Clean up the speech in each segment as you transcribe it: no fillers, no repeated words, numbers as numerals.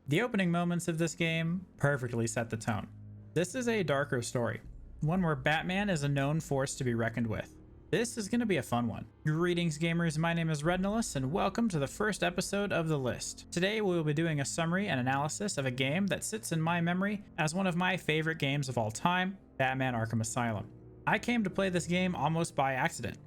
The opening moments of this game perfectly set the tone. This is a darker story, one where Batman is a known force to be reckoned with. This is going to be a fun one. Greetings gamers, my name is Rednolas and welcome to the first episode of The List. Today we will be doing a summary and analysis of a game that sits in my memory as one of my favorite games of all time, Batman Arkham Asylum. I came to play this game almost by accident.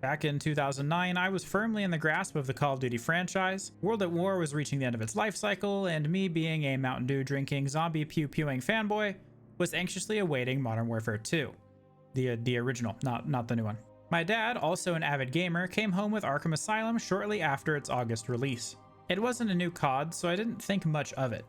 Back in 2009, I was firmly in the grasp of the Call of Duty franchise, World at War was reaching the end of its life cycle, and me being a Mountain Dew drinking, zombie pew-pewing fanboy, was anxiously awaiting Modern Warfare 2. The original, not the new one. My dad, also an avid gamer, came home with Arkham Asylum shortly after its August release. It wasn't a new COD, so I didn't think much of it.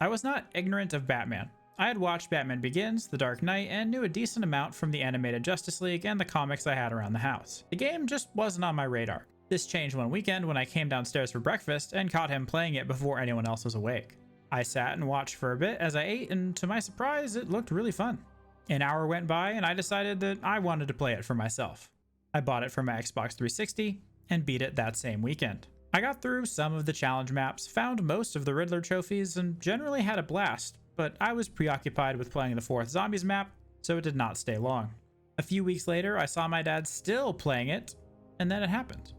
I was not ignorant of Batman. I had watched Batman Begins, The Dark Knight, and knew a decent amount from the animated Justice League and the comics I had around the house. The game just wasn't on my radar. This changed one weekend when I came downstairs for breakfast and caught him playing it before anyone else was awake. I sat and watched for a bit as I ate, and to my surprise, it looked really fun. An hour went by and I decided that I wanted to play it for myself. I bought it for my Xbox 360 and beat it that same weekend. I got through some of the challenge maps, found most of the Riddler trophies, and generally had a blast, but I was preoccupied with playing the 4th Zombies map, so it did not stay long. A few weeks later, I saw my dad still playing it, and then it happened.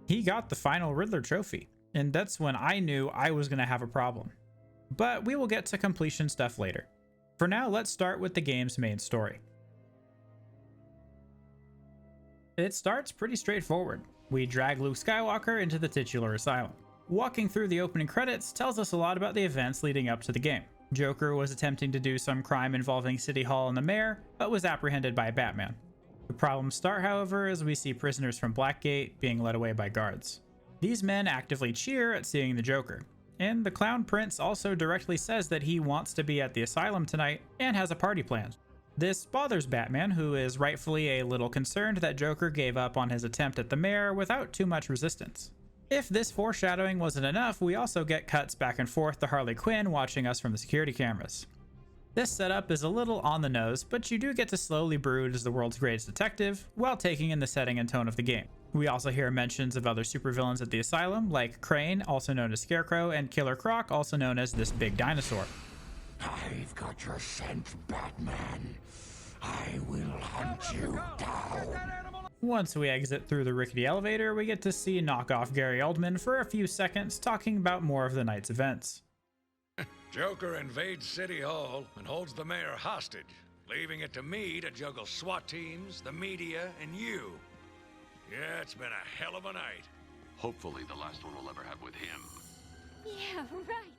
He got the final Riddler trophy, and that's when I knew I was going to have a problem. But we will get to completion stuff later. For now, let's start with the game's main story. It starts pretty straightforward. We drag Luke Skywalker into the titular asylum. Walking through the opening credits tells us a lot about the events leading up to the game. Joker was attempting to do some crime involving City Hall and the mayor, but was apprehended by Batman. The problems start, however, as we see prisoners from Blackgate being led away by guards. These men actively cheer at seeing the Joker, and the Clown Prince also directly says that he wants to be at the asylum tonight and has a party planned. This bothers Batman, who is rightfully a little concerned that Joker gave up on his attempt at the mayor without too much resistance. If this foreshadowing wasn't enough, we also get cuts back and forth to Harley Quinn watching us from the security cameras. This setup is a little on the nose, but you do get to slowly brood as the world's greatest detective, while taking in the setting and tone of the game. We also hear mentions of other supervillains at the asylum, like Crane, also known as Scarecrow, and Killer Croc, also known as this big dinosaur. I've got your scent, Batman. I will hunt you down. Once we exit through the rickety elevator, we get to see knockoff Gary Oldman for a few seconds talking about more of the night's events. Joker invades City Hall and holds the mayor hostage, leaving it to me to juggle SWAT teams, the media, and you. Yeah, it's been a hell of a night. Hopefully the last one we'll ever have with him. Yeah, right.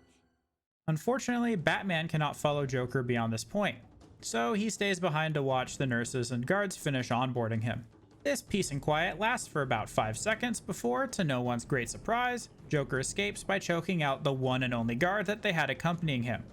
Unfortunately, Batman cannot follow Joker beyond this point, so he stays behind to watch the nurses and guards finish onboarding him. This peace and quiet lasts for about 5 seconds before, to no one's great surprise, Joker escapes by choking out the one and only guard that they had accompanying him.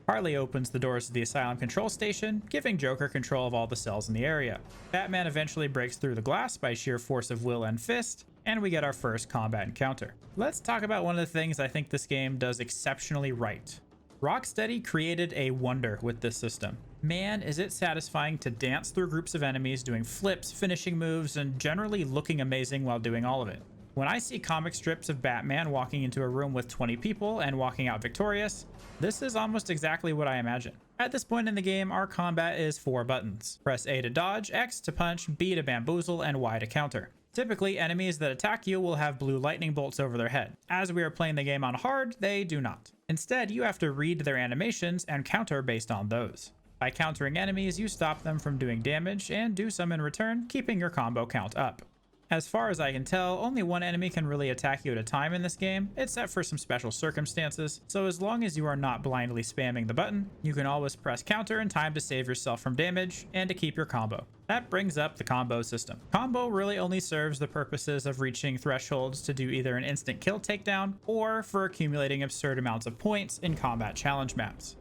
Harley opens the doors to the asylum control station, giving Joker control of all the cells in the area. Batman eventually breaks through the glass by sheer force of will and fist, and we get our first combat encounter. Let's talk about one of the things I think this game does exceptionally right. Rocksteady created a wonder with this system. Man, is it satisfying to dance through groups of enemies doing flips, finishing moves, and generally looking amazing while doing all of it. When I see comic strips of Batman walking into a room with 20 people and walking out victorious, this is almost exactly what I imagine. At this point in the game, our combat is 4 buttons. Press A to dodge, X to punch, B to bamboozle, and Y to counter. Typically, enemies that attack you will have blue lightning bolts over their head. As we are playing the game on hard, they do not. Instead, you have to read their animations and counter based on those. By countering enemies, you stop them from doing damage and do some in return, keeping your combo count up. As far as I can tell, only one enemy can really attack you at a time in this game, except for some special circumstances, so as long as you are not blindly spamming the button, you can always press counter in time to save yourself from damage and to keep your combo. That brings up the combo system. Combo really only serves the purposes of reaching thresholds to do either an instant kill takedown or for accumulating absurd amounts of points in combat challenge maps.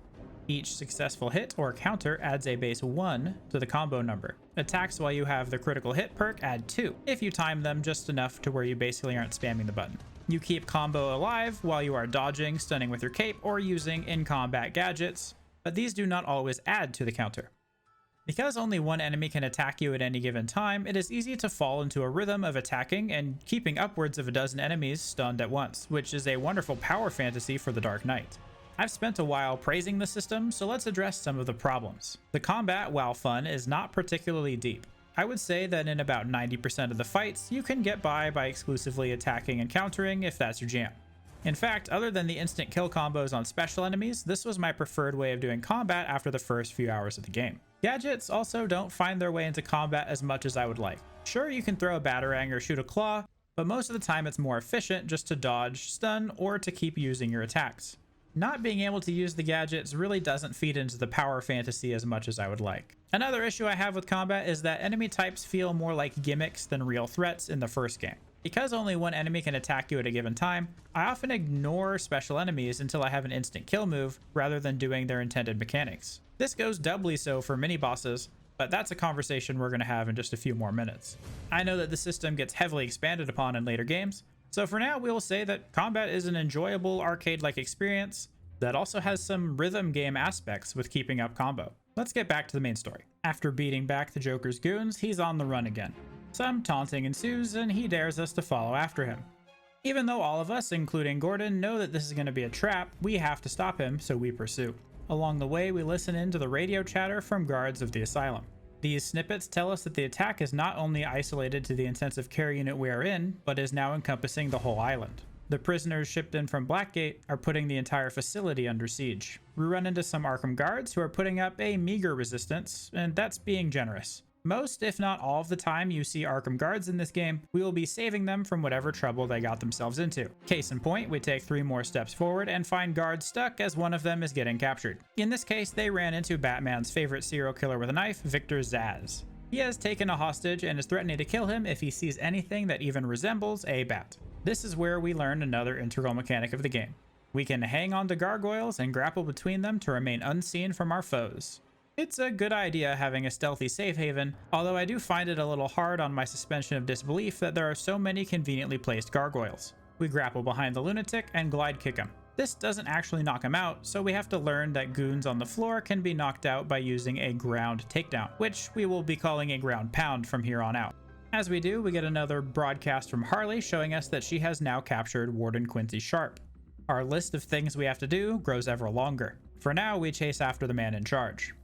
Each successful hit or counter adds a base 1 to the combo number. Attacks while you have the critical hit perk add 2, if you time them just enough to where you basically aren't spamming the button. You keep combo alive while you are dodging, stunning with your cape, or using in-combat gadgets, but these do not always add to the counter. Because only one enemy can attack you at any given time, it is easy to fall into a rhythm of attacking and keeping upwards of a dozen enemies stunned at once, which is a wonderful power fantasy for the Dark Knight. I've spent a while praising the system, so let's address some of the problems. The combat, while fun, is not particularly deep. I would say that in about 90% of the fights, you can get by exclusively attacking and countering if that's your jam. In fact, other than the instant kill combos on special enemies, this was my preferred way of doing combat after the first few hours of the game. Gadgets also don't find their way into combat as much as I would like. Sure, you can throw a batarang or shoot a claw, but most of the time it's more efficient just to dodge, stun, or to keep using your attacks. Not being able to use the gadgets really doesn't feed into the power fantasy as much as I would like. Another issue I have with combat is that enemy types feel more like gimmicks than real threats in the first game. Because only one enemy can attack you at a given time, I often ignore special enemies until I have an instant kill move rather than doing their intended mechanics. This goes doubly so for mini bosses, but that's a conversation we're going to have in just a few more minutes. I know that the system gets heavily expanded upon in later games, so for now we will say that combat is an enjoyable arcade-like experience that also has some rhythm game aspects with keeping up combo. Let's get back to the main story. After beating back the Joker's goons, he's on the run again. Some taunting ensues and he dares us to follow after him. Even though all of us, including Gordon, know that this is going to be a trap, we have to stop him, so we pursue. Along the way, we listen in to the radio chatter from guards of the asylum. These snippets tell us that the attack is not only isolated to the intensive care unit we are in, but is now encompassing the whole island. The prisoners shipped in from Blackgate are putting the entire facility under siege. We run into some Arkham guards who are putting up a meager resistance, and that's being generous. Most, if not all of the time you see Arkham guards in this game, we will be saving them from whatever trouble they got themselves into. Case in point, we take 3 more steps forward and find guards stuck as one of them is getting captured. In this case, they ran into Batman's favorite serial killer with a knife, Victor Zsasz. He has taken a hostage and is threatening to kill him if he sees anything that even resembles a bat. This is where we learn another integral mechanic of the game. We can hang on to gargoyles and grapple between them to remain unseen from our foes. It's a good idea having a stealthy safe haven, although I do find it a little hard on my suspension of disbelief that there are so many conveniently placed gargoyles. We grapple behind the lunatic and glide kick him. This doesn't actually knock him out, so we have to learn that goons on the floor can be knocked out by using a ground takedown, which we will be calling a ground pound from here on out. As we do, we get another broadcast from Harley showing us that she has now captured Warden Quincy Sharp. Our list of things we have to do grows ever longer. For now, we chase after the man in charge.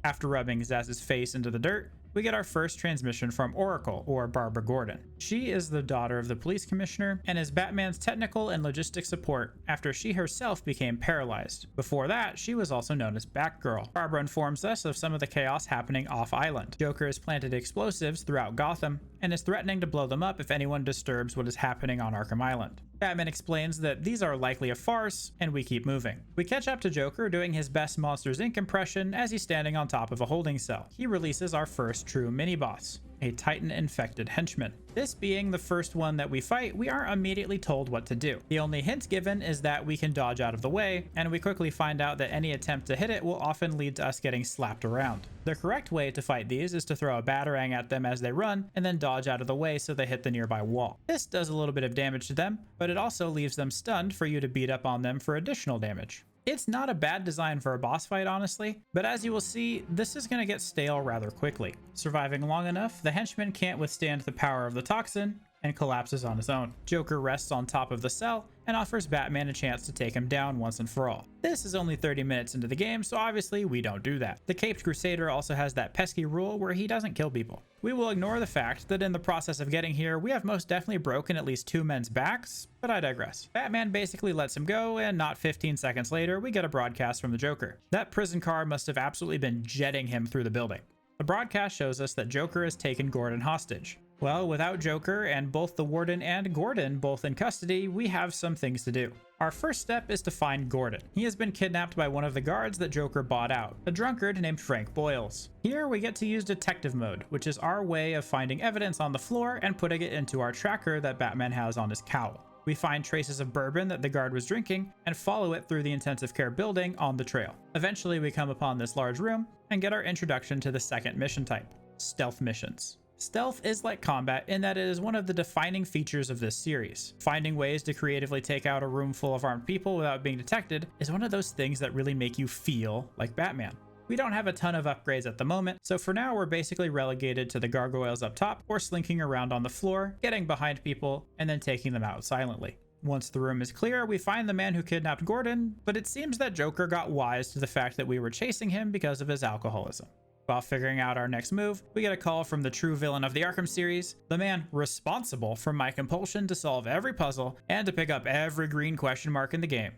After rubbing Zaz's face into the dirt, we get our first transmission from Oracle, or Barbara Gordon. She is the daughter of the police commissioner and is Batman's technical and logistic support after she herself became paralyzed. Before that, she was also known as Batgirl. Barbara informs us of some of the chaos happening off-island. Joker has planted explosives throughout Gotham and is threatening to blow them up if anyone disturbs what is happening on Arkham Island. Batman explains that these are likely a farce, and we keep moving. We catch up to Joker doing his best Monsters Inc. impression as he's standing on top of a holding cell. He releases our first true mini-boss, a Titan-infected henchman. This being the first one that we fight, we aren't immediately told what to do. The only hint given is that we can dodge out of the way, and we quickly find out that any attempt to hit it will often lead to us getting slapped around. The correct way to fight these is to throw a batarang at them as they run, and then dodge out of the way so they hit the nearby wall. This does a little bit of damage to them, but it also leaves them stunned for you to beat up on them for additional damage. It's not a bad design for a boss fight, honestly, but as you will see, this is going to get stale rather quickly. Surviving long enough, the henchman can't withstand the power of the toxin and collapses on his own. Joker rests on top of the cell and offers Batman a chance to take him down once and for all. This is only 30 minutes into the game, so obviously we don't do that. The Caped Crusader also has that pesky rule where he doesn't kill people. We will ignore the fact that in the process of getting here, we have most definitely broken at least 2 men's backs, but I digress. Batman basically lets him go, and not 15 seconds later, we get a broadcast from the Joker. That prison car must have absolutely been jetting him through the building. The broadcast shows us that Joker has taken Gordon hostage. Well, without Joker and both the Warden and Gordon both in custody, we have some things to do. Our first step is to find Gordon. He has been kidnapped by one of the guards that Joker bought out, a drunkard named Frank Boyles. Here we get to use detective mode, which is our way of finding evidence on the floor and putting it into our tracker that Batman has on his cowl. We find traces of bourbon that the guard was drinking and follow it through the intensive care building on the trail. Eventually we come upon this large room and get our introduction to the second mission type, stealth missions. Stealth is like combat in that it is one of the defining features of this series. Finding ways to creatively take out a room full of armed people without being detected is one of those things that really make you feel like Batman. We don't have a ton of upgrades at the moment, so for now we're basically relegated to the gargoyles up top or slinking around on the floor, getting behind people, and then taking them out silently. Once the room is clear, we find the man who kidnapped Gordon, but it seems that Joker got wise to the fact that we were chasing him because of his alcoholism. While figuring out our next move, we get a call from the true villain of the Arkham series, the man responsible for my compulsion to solve every puzzle and to pick up every green question mark in the game.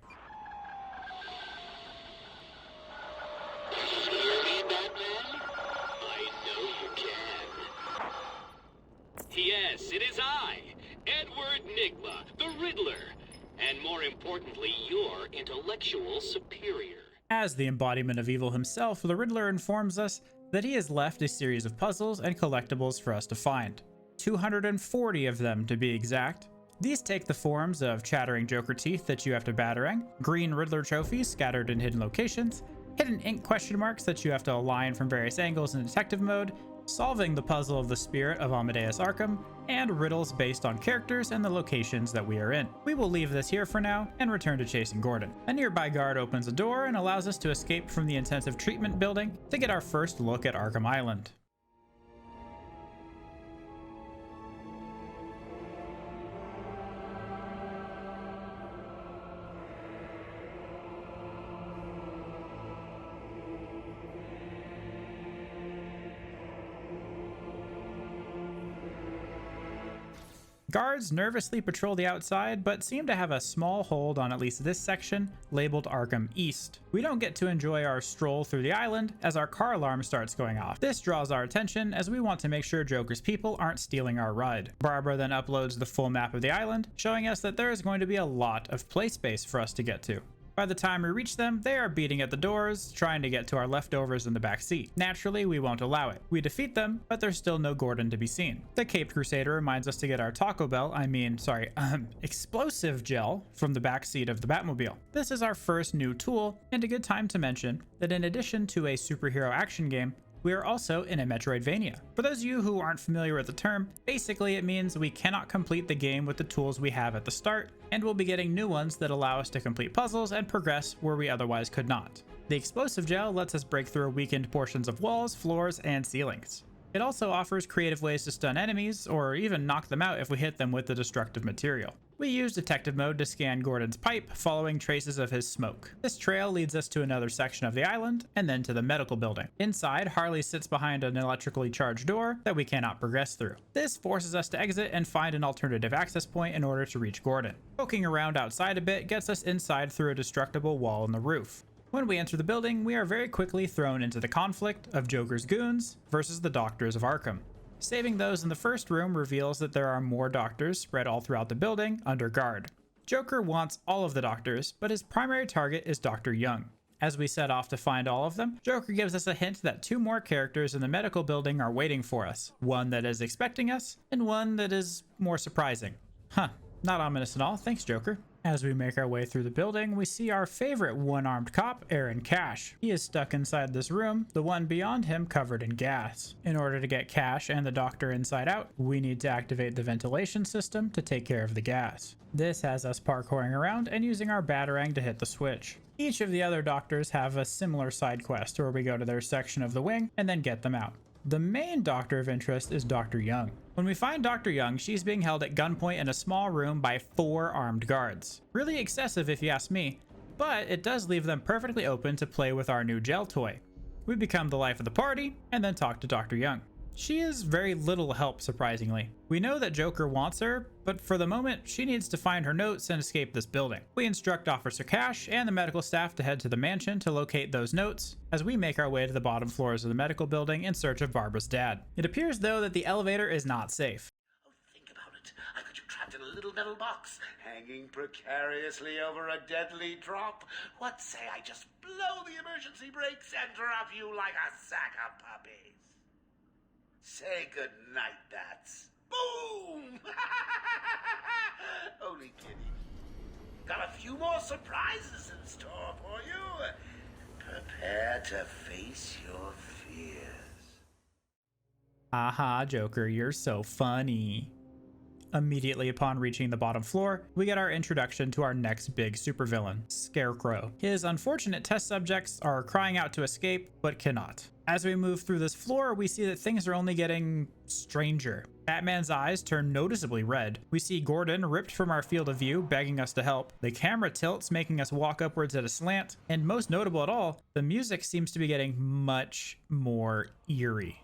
Yes, it is I, Edward Nigma, the Riddler, and more importantly, your intellectual superior. As the embodiment of evil himself, the Riddler informs us that he has left a series of puzzles and collectibles for us to find. 240 of them to be exact. These take the forms of chattering Joker teeth that you have to batarang, green Riddler trophies scattered in hidden locations, hidden ink question marks that you have to align from various angles in detective mode, solving the puzzle of the spirit of Amadeus Arkham, and riddles based on characters and the locations that we are in. We will leave this here for now and return to chasing Gordon. A nearby guard opens a door and allows us to escape from the intensive treatment building to get our first look at Arkham Island. Guards nervously patrol the outside, but seem to have a small hold on at least this section, labeled Arkham East. We don't get to enjoy our stroll through the island as our car alarm starts going off. This draws our attention as we want to make sure Joker's people aren't stealing our ride. Barbara then uploads the full map of the island, showing us that there is going to be a lot of play space for us to get to. By the time we reach them, they are beating at the doors, trying to get to our leftovers in the back seat. Naturally, we won't allow it. We defeat them, but there's still no Gordon to be seen. The Caped Crusader reminds us to get our explosive gel from the back seat of the Batmobile. This is our first new tool, and a good time to mention that in addition to a superhero action game, we are also in a Metroidvania. For those of you who aren't familiar with the term, basically it means we cannot complete the game with the tools we have at the start, and we'll be getting new ones that allow us to complete puzzles and progress where we otherwise could not. The explosive gel lets us break through weakened portions of walls, floors, and ceilings. It also offers creative ways to stun enemies, or even knock them out if we hit them with the destructive material. We use detective mode to scan Gordon's pipe, following traces of his smoke. This trail leads us to another section of the island, and then to the medical building. Inside, Harley sits behind an electrically charged door that we cannot progress through. This forces us to exit and find an alternative access point in order to reach Gordon. Poking around outside a bit gets us inside through a destructible wall in the roof. When we enter the building, we are very quickly thrown into the conflict of Joker's goons versus the doctors of Arkham. Saving those in the first room reveals that there are more doctors spread all throughout the building under guard. Joker wants all of the doctors, but his primary target is Dr. Young. As we set off to find all of them, Joker gives us a hint that two more characters in the medical building are waiting for us. One that is expecting us, and one that is more surprising. Huh, not ominous at all, thanks Joker. As we make our way through the building, we see our favorite one-armed cop, Aaron Cash. He is stuck inside this room, the one beyond him covered in gas. In order to get Cash and the doctor inside out, we need to activate the ventilation system to take care of the gas. This has us parkouring around and using our batarang to hit the switch. Each of the other doctors have a similar side quest where we go to their section of the wing and then get them out. The main doctor of interest is Dr. Young. When we find Dr. Young, she's being held at gunpoint in a small room by 4 armed guards. Really excessive if you ask me, but it does leave them perfectly open to play with our new gel toy. We become the life of the party and then talk to Dr. Young. She is very little help, surprisingly. We know that Joker wants her, but for the moment, she needs to find her notes and escape this building. We instruct Officer Cash and the medical staff to head to the mansion to locate those notes, as we make our way to the bottom floors of the medical building in search of Barbara's dad. It appears, though, that the elevator is not safe. Oh, think about it. I got you trapped in a little metal box, hanging precariously over a deadly drop. What say I just blow the emergency brakes and drop you like a sack of puppies? Say good night, bats. Boom! Only kidding. Got a few more surprises in store for you. Prepare to face your fears. Aha, Joker, you're so funny. Immediately upon reaching the bottom floor, we get our introduction to our next big supervillain, Scarecrow. His unfortunate test subjects are crying out to escape, but cannot. As we move through this floor, we see that things are only getting stranger. Batman's eyes turn noticeably red. We see Gordon ripped from our field of view, begging us to help. The camera tilts, making us walk upwards at a slant. And most notable of all, the music seems to be getting much more eerie.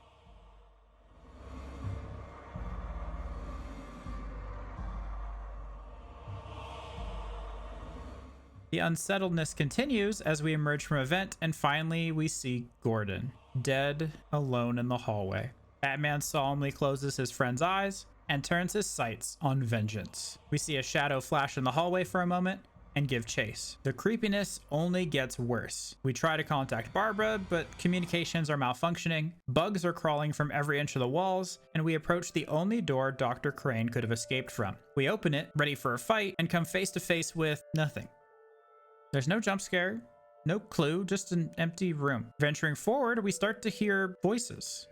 The unsettledness continues as we emerge from a vent, and finally we see Gordon, dead, alone in the hallway. Batman solemnly closes his friend's eyes and turns his sights on vengeance. We see a shadow flash in the hallway for a moment and give chase. The creepiness only gets worse. We try to contact Barbara, but communications are malfunctioning, bugs are crawling from every inch of the walls, and we approach the only door Dr. Crane could have escaped from. We open it, ready for a fight, and come face to face with nothing. There's no jump scare, no clue, just an empty room. Venturing forward, we start to hear voices.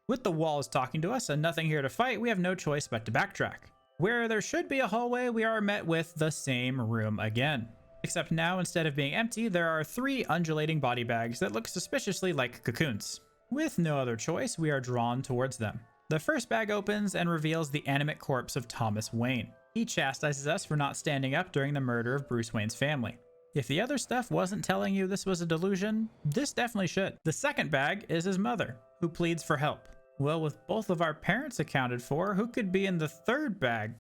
With the walls talking to us and nothing here to fight, we have no choice but to backtrack. Where there should be a hallway, we are met with the same room again. Except now, instead of being empty, there are 3 undulating body bags that look suspiciously like cocoons. With no other choice, we are drawn towards them. The first bag opens and reveals the animate corpse of Thomas Wayne. He chastises us for not standing up during the murder of Bruce Wayne's family. If the other stuff wasn't telling you this was a delusion, this definitely should. The second bag is his mother, who pleads for help. Well, with both of our parents accounted for, who could be in the third bag?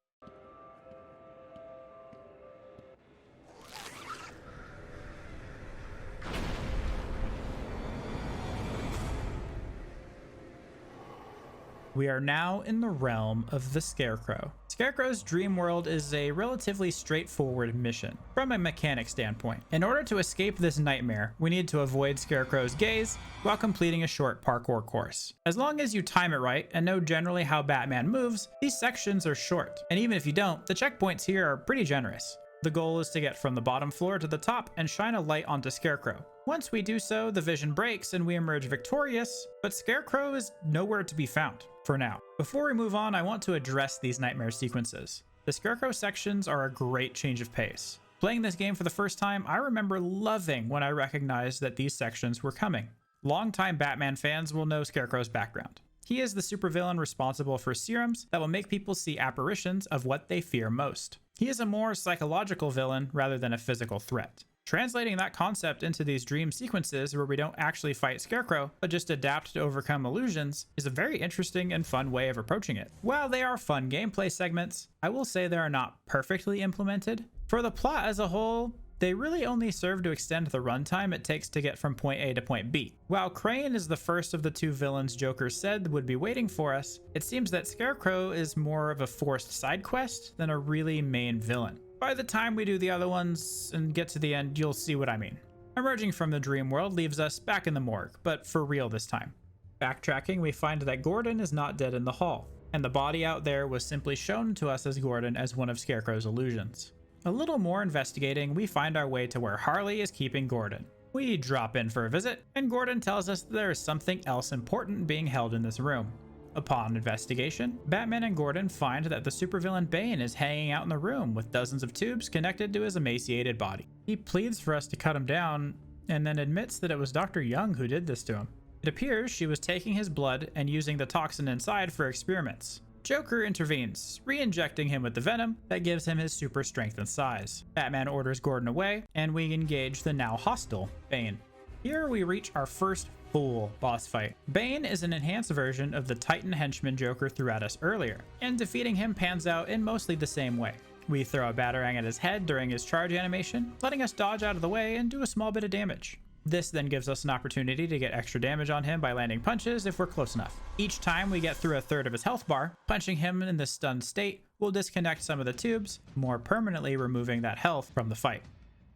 We are now in the realm of the Scarecrow. Scarecrow's dream world is a relatively straightforward mission from a mechanic standpoint. In order to escape this nightmare, we need to avoid Scarecrow's gaze while completing a short parkour course. As long as you time it right and know generally how Batman moves, these sections are short. And even if you don't, the checkpoints here are pretty generous. The goal is to get from the bottom floor to the top and shine a light onto Scarecrow. Once we do so, the vision breaks and we emerge victorious, but Scarecrow is nowhere to be found for now. Before we move on, I want to address these nightmare sequences. The Scarecrow sections are a great change of pace. Playing this game for the first time, I remember loving when I recognized that these sections were coming. Longtime Batman fans will know Scarecrow's background. He is the supervillain responsible for serums that will make people see apparitions of what they fear most. He is a more psychological villain rather than a physical threat. Translating that concept into these dream sequences where we don't actually fight Scarecrow, but just adapt to overcome illusions, is a very interesting and fun way of approaching it. While they are fun gameplay segments, I will say they are not perfectly implemented. For the plot as a whole, they really only serve to extend the runtime it takes to get from point A to point B. While Crane is the first of the 2 villains Joker said would be waiting for us, it seems that Scarecrow is more of a forced side quest than a really main villain. By the time we do the other ones and get to the end, you'll see what I mean. Emerging from the dream world leaves us back in the morgue, but for real this time. Backtracking, we find that Gordon is not dead in the hall, and the body out there was simply shown to us as Gordon as one of Scarecrow's illusions. A little more investigating, we find our way to where Harley is keeping Gordon. We drop in for a visit, and Gordon tells us that there is something else important being held in this room. Upon investigation, Batman and Gordon find that the supervillain Bane is hanging out in the room with dozens of tubes connected to his emaciated body. He pleads for us to cut him down, and then admits that it was Dr. Young who did this to him. It appears she was taking his blood and using the toxin inside for experiments. Joker intervenes, re-injecting him with the venom that gives him his super strength and size. Batman orders Gordon away, and we engage the now hostile Bane. Here we reach our first full boss fight. Bane is an enhanced version of the Titan henchman Joker threw at us earlier, and defeating him pans out in mostly the same way. We throw a batarang at his head during his charge animation, letting us dodge out of the way and do a small bit of damage. This then gives us an opportunity to get extra damage on him by landing punches if we're close enough. Each time we get through a third of his health bar, punching him in this stunned state will disconnect some of the tubes, more permanently removing that health from the fight.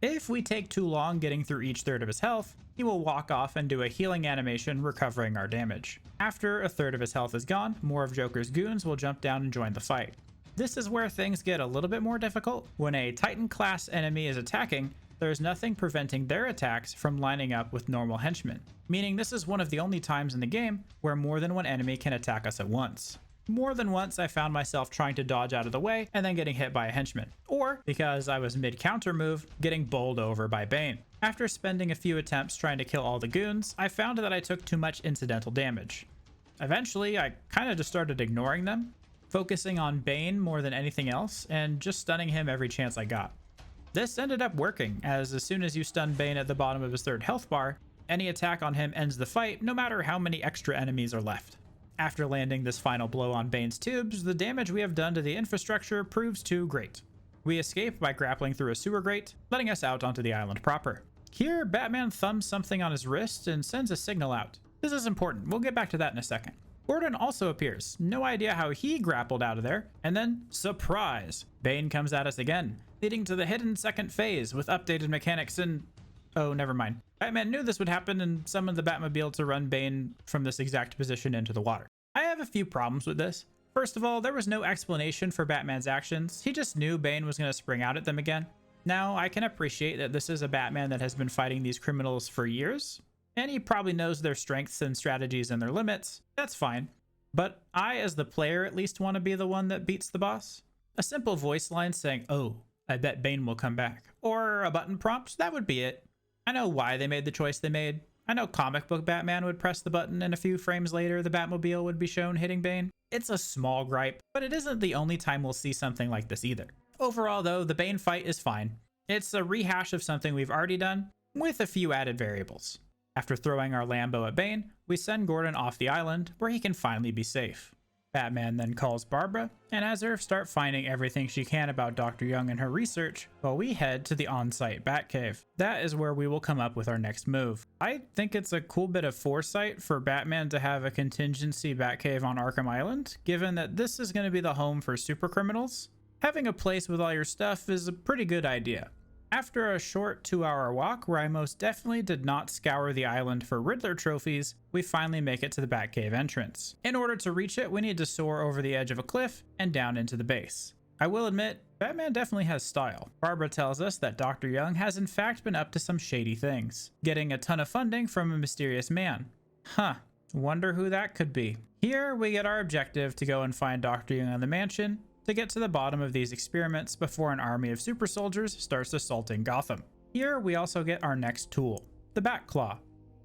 If we take too long getting through each third of his health, he will walk off and do a healing animation recovering our damage. After a third of his health is gone, more of Joker's goons will jump down and join the fight. This is where things get a little bit more difficult. When a Titan class enemy is attacking, there's nothing preventing their attacks from lining up with normal henchmen, meaning this is one of the only times in the game where more than one enemy can attack us at once. More than once, I found myself trying to dodge out of the way and then getting hit by a henchman, or because I was mid-counter move, getting bowled over by Bane. After spending a few attempts trying to kill all the goons, I found that I took too much incidental damage. Eventually, I kinda just started ignoring them, focusing on Bane more than anything else, and just stunning him every chance I got. This ended up working, as soon as you stun Bane at the bottom of his 3rd health bar, any attack on him ends the fight, no matter how many extra enemies are left. After landing this final blow on Bane's tubes, the damage we have done to the infrastructure proves too great. We escape by grappling through a sewer grate, letting us out onto the island proper. Here, Batman thumbs something on his wrist and sends a signal out. This is important, we'll get back to that in a second. Gordon also appears, no idea how he grappled out of there, and then, surprise! Bane comes at us again, leading to the hidden 2nd phase with updated mechanics and... oh, never mind. Batman knew this would happen and summoned the Batmobile to run Bane from this exact position into the water. I have a few problems with this. First of all, there was no explanation for Batman's actions, he just knew Bane was going to spring out at them again. Now, I can appreciate that this is a Batman that has been fighting these criminals for years, and he probably knows their strengths and strategies and their limits. That's fine. But I, as the player, at least want to be the one that beats the boss. A simple voice line saying, "Oh, I bet Bane will come back," or a button prompt, that would be it. I know why they made the choice they made. I know comic book Batman would press the button and a few frames later the Batmobile would be shown hitting Bane. It's a small gripe, but it isn't the only time we'll see something like this either. Overall though, the Bane fight is fine. It's a rehash of something we've already done, with a few added variables. After throwing our Lambo at Bane, we send Gordon off the island where he can finally be safe. Batman then calls Barbara and has her start finding everything she can about Dr. Young and her research, while we head to the on-site Batcave. That is where we will come up with our next move. I think it's a cool bit of foresight for Batman to have a contingency Batcave on Arkham Island, given that this is going to be the home for supercriminals. Having a place with all your stuff is a pretty good idea. After a short 2-hour walk where I most definitely did not scour the island for Riddler trophies, we finally make it to the Batcave entrance. In order to reach it, we need to soar over the edge of a cliff and down into the base. I will admit, Batman definitely has style. Barbara tells us that Dr. Young has in fact been up to some shady things, getting a ton of funding from a mysterious man. Huh, wonder who that could be. Here we get our objective to go and find Dr. Young in the mansion, to get to the bottom of these experiments before an army of super soldiers starts assaulting Gotham. Here we also get our next tool, the Batclaw.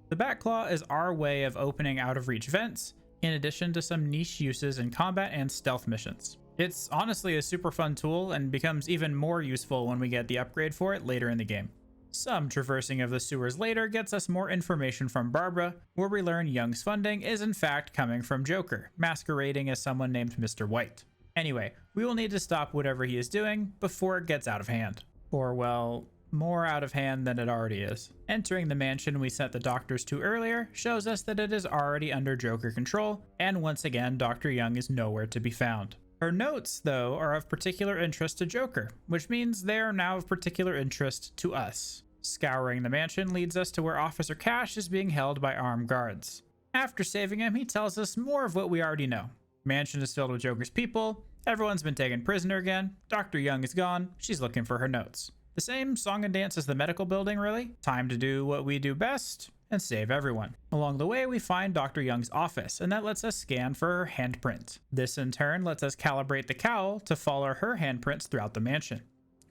The Batclaw is our way of opening out of reach vents, in addition to some niche uses in combat and stealth missions. It's honestly a super fun tool and becomes even more useful when we get the upgrade for it later in the game. Some traversing of the sewers later gets us more information from Barbara, where we learn Young's funding is in fact coming from Joker, masquerading as someone named Mr. White. Anyway, we will need to stop whatever he is doing before it gets out of hand. Or, well, more out of hand than it already is. Entering the mansion we sent the doctors to earlier shows us that it is already under Joker control, and once again, Dr. Young is nowhere to be found. Her notes, though, are of particular interest to Joker, which means they are now of particular interest to us. Scouring the mansion leads us to where Officer Cash is being held by armed guards. After saving him, he tells us more of what we already know. Mansion is filled with Joker's people, everyone's been taken prisoner again, Dr. Young is gone, she's looking for her notes. The same song and dance as the medical building, really. Time to do what we do best and save everyone. Along the way, we find Dr. Young's office, and that lets us scan for her handprint. This in turn lets us calibrate the cowl to follow her handprints throughout the mansion.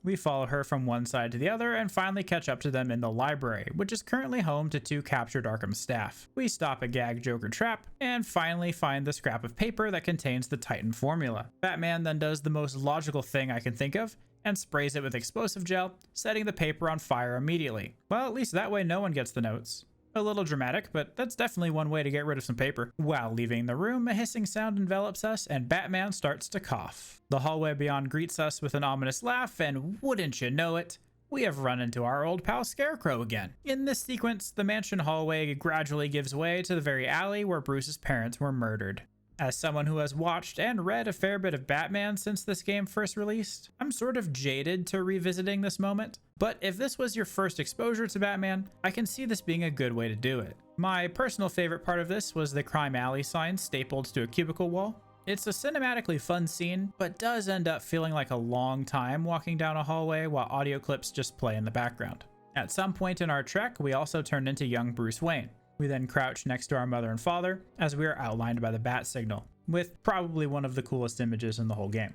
We follow her from one side to the other and finally catch up to them in the library, which is currently home to 2 captured Arkham staff. We stop a gag Joker trap and finally find the scrap of paper that contains the Titan formula. Batman then does the most logical thing I can think of and sprays it with explosive gel, setting the paper on fire immediately. Well, at least that way no one gets the notes. A little dramatic, but that's definitely one way to get rid of some paper. While leaving the room, a hissing sound envelops us and Batman starts to cough. The hallway beyond greets us with an ominous laugh, and wouldn't you know it, we have run into our old pal Scarecrow again. In this sequence, the mansion hallway gradually gives way to the very alley where Bruce's parents were murdered. As someone who has watched and read a fair bit of Batman since this game first released, I'm sort of jaded to revisiting this moment, but if this was your first exposure to Batman, I can see this being a good way to do it. My personal favorite part of this was the crime alley sign stapled to a cubicle wall. It's a cinematically fun scene, but does end up feeling like a long time walking down a hallway while audio clips just play in the background. At some point in our trek, we also turn into young Bruce Wayne. We then crouch next to our mother and father as we are outlined by the bat signal, with probably one of the coolest images in the whole game.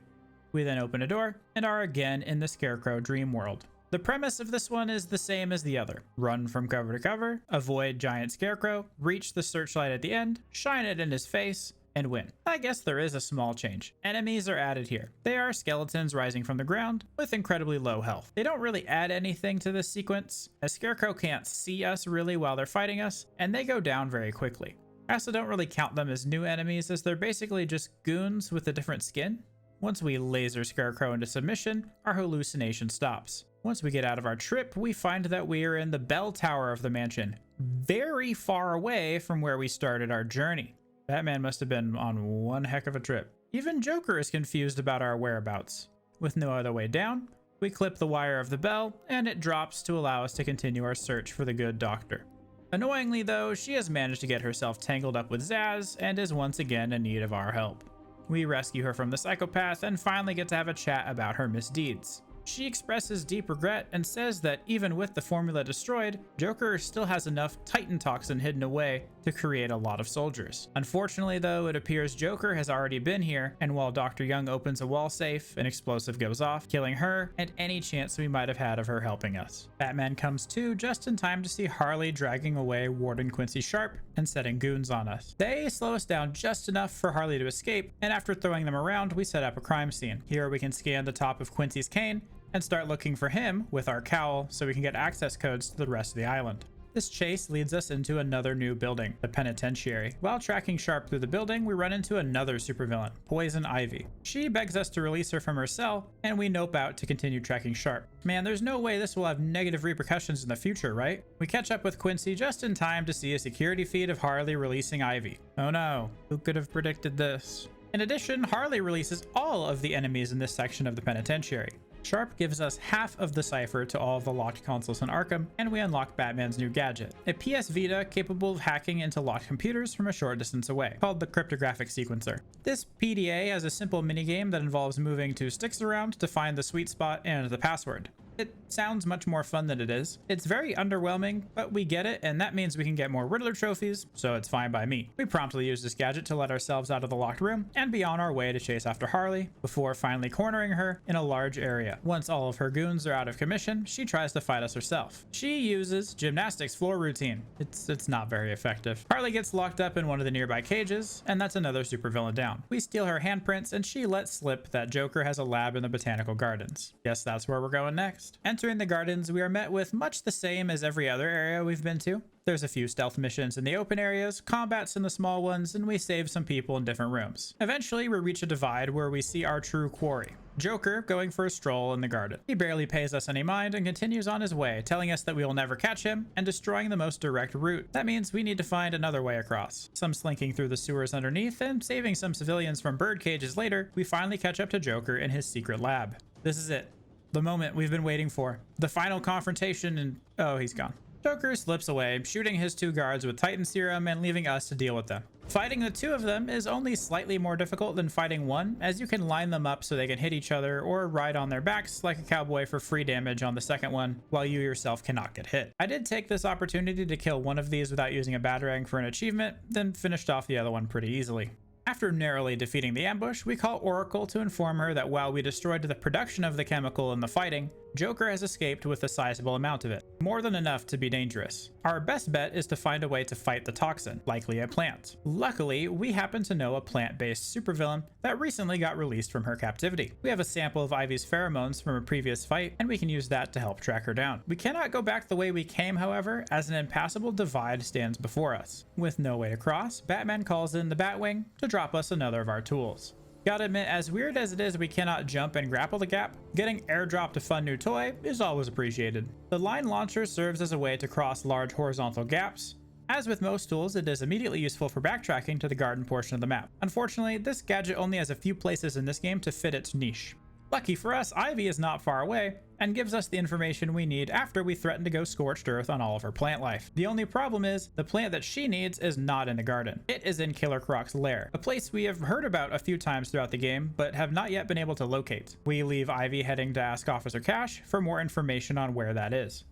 We then open a door and are again in the Scarecrow dream world. The premise of this one is the same as the other. Run from cover to cover, avoid giant Scarecrow, reach the searchlight at the end, shine it in his face, and win. I guess there is a small change. Enemies are added here. They are skeletons rising from the ground with incredibly low health. They don't really add anything to this sequence, as Scarecrow can't see us really while they're fighting us, and they go down very quickly. I also don't really count them as new enemies, as they're basically just goons with a different skin. Once we laser Scarecrow into submission, our hallucination stops. Once we get out of our trip, we find that we are in the bell tower of the mansion, very far away from where we started our journey. Batman must have been on one heck of a trip. Even Joker is confused about our whereabouts. With no other way down, we clip the wire of the bell, and it drops to allow us to continue our search for the good doctor. Annoyingly though, she has managed to get herself tangled up with Zsasz and is once again in need of our help. We rescue her from the psychopath and finally get to have a chat about her misdeeds. She expresses deep regret and says that even with the formula destroyed, Joker still has enough Titan toxin hidden away to create a lot of soldiers. Unfortunately though, it appears Joker has already been here, and while Dr. Young opens a wall safe, an explosive goes off, killing her and any chance we might have had of her helping us. Batman comes to just in time to see Harley dragging away Warden Quincy Sharp and setting goons on us. They slow us down just enough for Harley to escape, and after throwing them around, we set up a crime scene. Here we can scan the top of Quincy's cane and start looking for him with our cowl so we can get access codes to the rest of the island. This chase leads us into another new building, the penitentiary. While tracking Sharp through the building, we run into another supervillain, Poison Ivy. She begs us to release her from her cell, and we nope out to continue tracking Sharp. Man, there's no way this will have negative repercussions in the future, right? We catch up with Quincy just in time to see a security feed of Harley releasing Ivy. Oh no, who could have predicted this? In addition, Harley releases all of the enemies in this section of the penitentiary. Sharp gives us half of the cipher to all of the locked consoles in Arkham, and we unlock Batman's new gadget, a PS Vita capable of hacking into locked computers from a short distance away, called the Cryptographic Sequencer. This PDA has a simple minigame that involves moving two sticks around to find the sweet spot and the password. It sounds much more fun than it is. It's very underwhelming, but we get it, and that means we can get more Riddler trophies, so it's fine by me. We promptly use this gadget to let ourselves out of the locked room and be on our way to chase after Harley, before finally cornering her in a large area. Once all of her goons are out of commission, she tries to fight us herself. She uses gymnastics floor routine. It's not very effective. Harley gets locked up in one of the nearby cages, and that's another supervillain down. We steal her handprints, and she lets slip that Joker has a lab in the botanical gardens. Guess that's where we're going next. Entering the gardens, we are met with much the same as every other area we've been to. There's a few stealth missions in the open areas, combats in the small ones, and we save some people in different rooms. Eventually, we reach a divide where we see our true quarry, Joker, going for a stroll in the garden. He barely pays us any mind and continues on his way, telling us that we will never catch him and destroying the most direct route. That means we need to find another way across. Some slinking through the sewers underneath and saving some civilians from bird cages later, we finally catch up to Joker in his secret lab. This is it. The moment we've been waiting for. The final confrontation, and oh, he's gone. Joker slips away, shooting his two guards with Titan Serum and leaving us to deal with them. Fighting the two of them is only slightly more difficult than fighting one, as you can line them up so they can hit each other or ride on their backs like a cowboy for free damage on the second one, while you yourself cannot get hit. I did take this opportunity to kill one of these without using a batarang for an achievement, then finished off the other one pretty easily. After narrowly defeating the ambush, we call Oracle to inform her that while we destroyed the production of the chemical in the fighting, Joker has escaped with a sizable amount of it, more than enough to be dangerous. Our best bet is to find a way to fight the toxin, likely a plant. Luckily, we happen to know a plant-based supervillain that recently got released from her captivity. We have a sample of Ivy's pheromones from a previous fight, and we can use that to help track her down. We cannot go back the way we came, however, as an impassable divide stands before us. With no way to cross, Batman calls in the Batwing to drop us another of our tools. Gotta admit, as weird as it is we cannot jump and grapple the gap, getting airdropped a fun new toy is always appreciated. The line launcher serves as a way to cross large horizontal gaps. As with most tools, it is immediately useful for backtracking to the garden portion of the map. Unfortunately, this gadget only has a few places in this game to fit its niche. Lucky for us, Ivy is not far away and gives us the information we need after we threaten to go scorched earth on all of her plant life. The only problem is, the plant that she needs is not in the garden. It is in Killer Croc's lair, a place we have heard about a few times throughout the game, but have not yet been able to locate. We leave Ivy heading to ask Officer Cash for more information on where that is.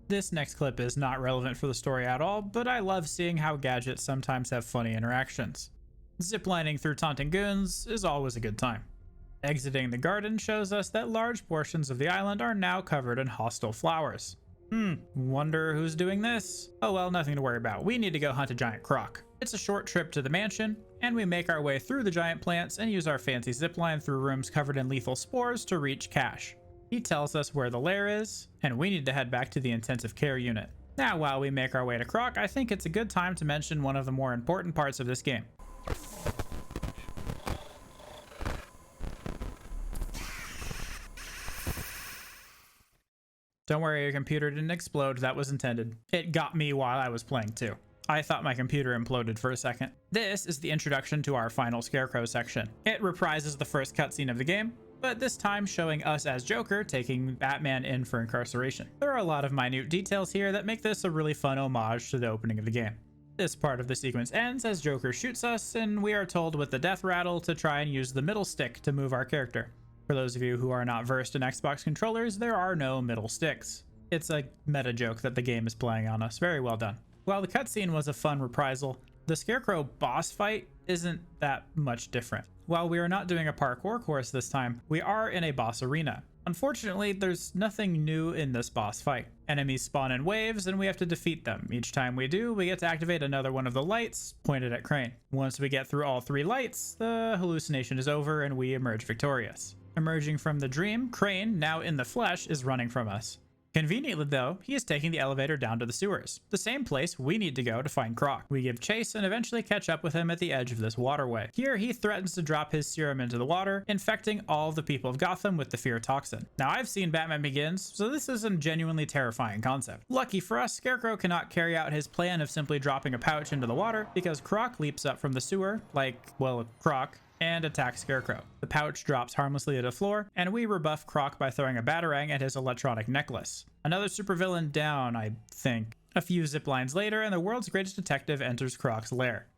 This next clip is not relevant for the story at all, but I love seeing how gadgets sometimes have funny interactions. Ziplining through taunting goons is always a good time. Exiting the garden shows us that large portions of the island are now covered in hostile flowers. Wonder who's doing this? Oh well, nothing to worry about. We need to go hunt a giant croc. It's a short trip to the mansion, and we make our way through the giant plants and use our fancy zipline through rooms covered in lethal spores to reach Cash. He tells us where the lair is, and we need to head back to the intensive care unit. Now, while we make our way to Croc, I think it's a good time to mention one of the more important parts of this game. Don't worry, your computer didn't explode. That was intended. It got me while I was playing too. I thought my computer imploded for a second. This is the introduction to our final Scarecrow section. It reprises the first cutscene of the game, but this time showing us as Joker taking Batman in for incarceration. There are a lot of minute details here that make this a really fun homage to the opening of the game. This part of the sequence ends as Joker shoots us, and we are told with the death rattle to try and use the middle stick to move our character. For those of you who are not versed in Xbox controllers, there are no middle sticks. It's a meta joke that the game is playing on us. Very well done. While the cutscene was a fun reprisal, the Scarecrow boss fight isn't that much different. While we are not doing a parkour course this time, we are in a boss arena. Unfortunately, there's nothing new in this boss fight. Enemies spawn in waves and we have to defeat them. Each time we do, we get to activate another one of the lights pointed at Crane. Once we get through all 3 lights, the hallucination is over and we emerge victorious. Emerging from the dream, Crane, now in the flesh, is running from us. Conveniently though, he is taking the elevator down to the sewers, the same place we need to go to find Croc. We give chase and eventually catch up with him at the edge of this waterway. Here he threatens to drop his serum into the water, infecting all the people of Gotham with the fear toxin. Now I've seen Batman Begins, so this is a genuinely terrifying concept. Lucky for us, Scarecrow cannot carry out his plan of simply dropping a pouch into the water because Croc leaps up from the sewer, Croc, and attacks Scarecrow. The pouch drops harmlessly to the floor, and we rebuff Croc by throwing a batarang at his electronic necklace. Another supervillain down, I think. A few ziplines later, and the world's greatest detective enters Croc's lair.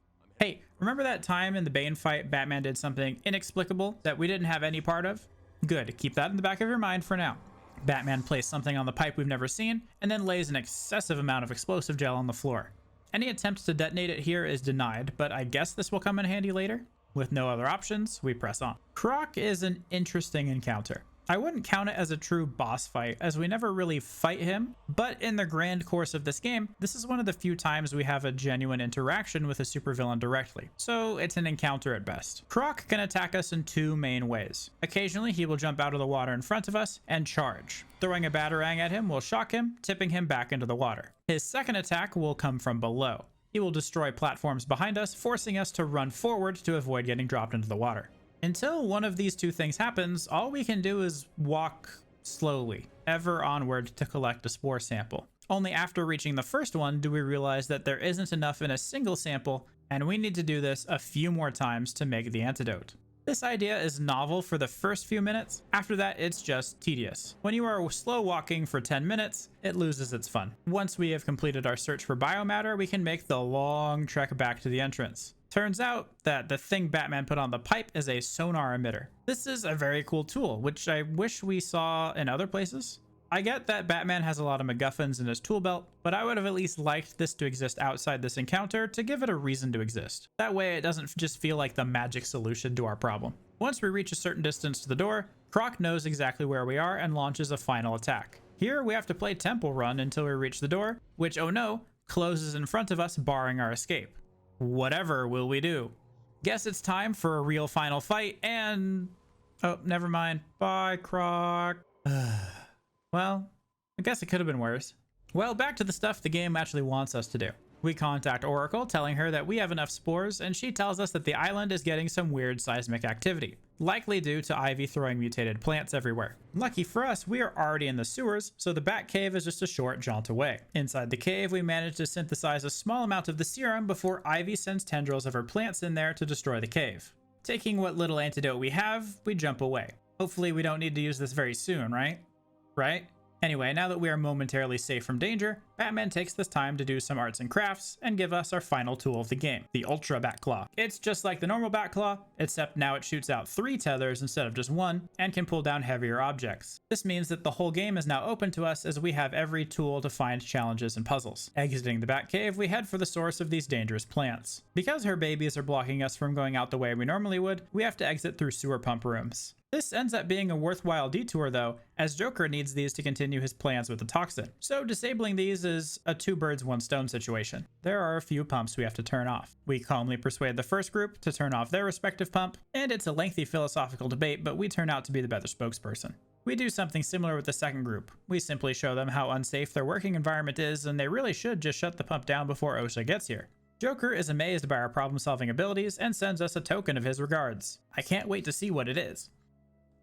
Hey, remember that time in the Bane fight Batman did something inexplicable that we didn't have any part of? Good, keep that in the back of your mind for now. Batman placed something on the pipe we've never seen, and then lays an excessive amount of explosive gel on the floor. Any attempt to detonate it here is denied, but I guess this will come in handy later. With no other options, we press on. Croc is an interesting encounter. I wouldn't count it as a true boss fight, as we never really fight him, but in the grand course of this game, this is one of the few times we have a genuine interaction with a supervillain directly, so it's an encounter at best. Croc can attack us in 2 main ways. Occasionally, he will jump out of the water in front of us and charge. Throwing a batarang at him will shock him, tipping him back into the water. His second attack will come from below. He will destroy platforms behind us, forcing us to run forward to avoid getting dropped into the water. Until one of these 2 things happens, all we can do is walk slowly, ever onward to collect a spore sample. Only after reaching the first one do we realize that there isn't enough in a single sample, and we need to do this a few more times to make the antidote. This idea is novel for the first few minutes. After that, it's just tedious. When you are slow walking for 10 minutes, it loses its fun. Once we have completed our search for biomatter, we can make the long trek back to the entrance. Turns out that the thing Batman put on the pipe is a sonar emitter. This is a very cool tool, which I wish we saw in other places. I get that Batman has a lot of MacGuffins in his tool belt, but I would have at least liked this to exist outside this encounter to give it a reason to exist. That way it doesn't just feel like the magic solution to our problem. Once we reach a certain distance to the door, Croc knows exactly where we are and launches a final attack. Here we have to play Temple Run until we reach the door, which, oh no, closes in front of us, barring our escape. Whatever will we do? Guess it's time for a real final fight and... oh, never mind. Bye, Croc. Well, I guess it could have been worse. Well, back to the stuff the game actually wants us to do. We contact Oracle, telling her that we have enough spores, and she tells us that the island is getting some weird seismic activity, likely due to Ivy throwing mutated plants everywhere. Lucky for us, we are already in the sewers, so the Bat Cave is just a short jaunt away. Inside the cave, we manage to synthesize a small amount of the serum before Ivy sends tendrils of her plants in there to destroy the cave. Taking what little antidote we have, we jump away. Hopefully we don't need to use this very soon, right? Right? Anyway, now that we are momentarily safe from danger, Batman takes this time to do some arts and crafts and give us our final tool of the game, the Ultra Batclaw. It's just like the normal Batclaw, except now it shoots out 3 tethers instead of just 1 and can pull down heavier objects. This means that the whole game is now open to us as we have every tool to find challenges and puzzles. Exiting the Batcave, we head for the source of these dangerous plants. Because her babies are blocking us from going out the way we normally would, we have to exit through sewer pump rooms. This ends up being a worthwhile detour though, as Joker needs these to continue his plans with the toxin. So disabling these is a 2 birds 1 stone situation. There are a few pumps we have to turn off. We calmly persuade the first group to turn off their respective pump, and it's a lengthy philosophical debate, but we turn out to be the better spokesperson. We do something similar with the second group. We simply show them how unsafe their working environment is, and they really should just shut the pump down before OSHA gets here. Joker is amazed by our problem-solving abilities and sends us a token of his regards. I can't wait to see what it is.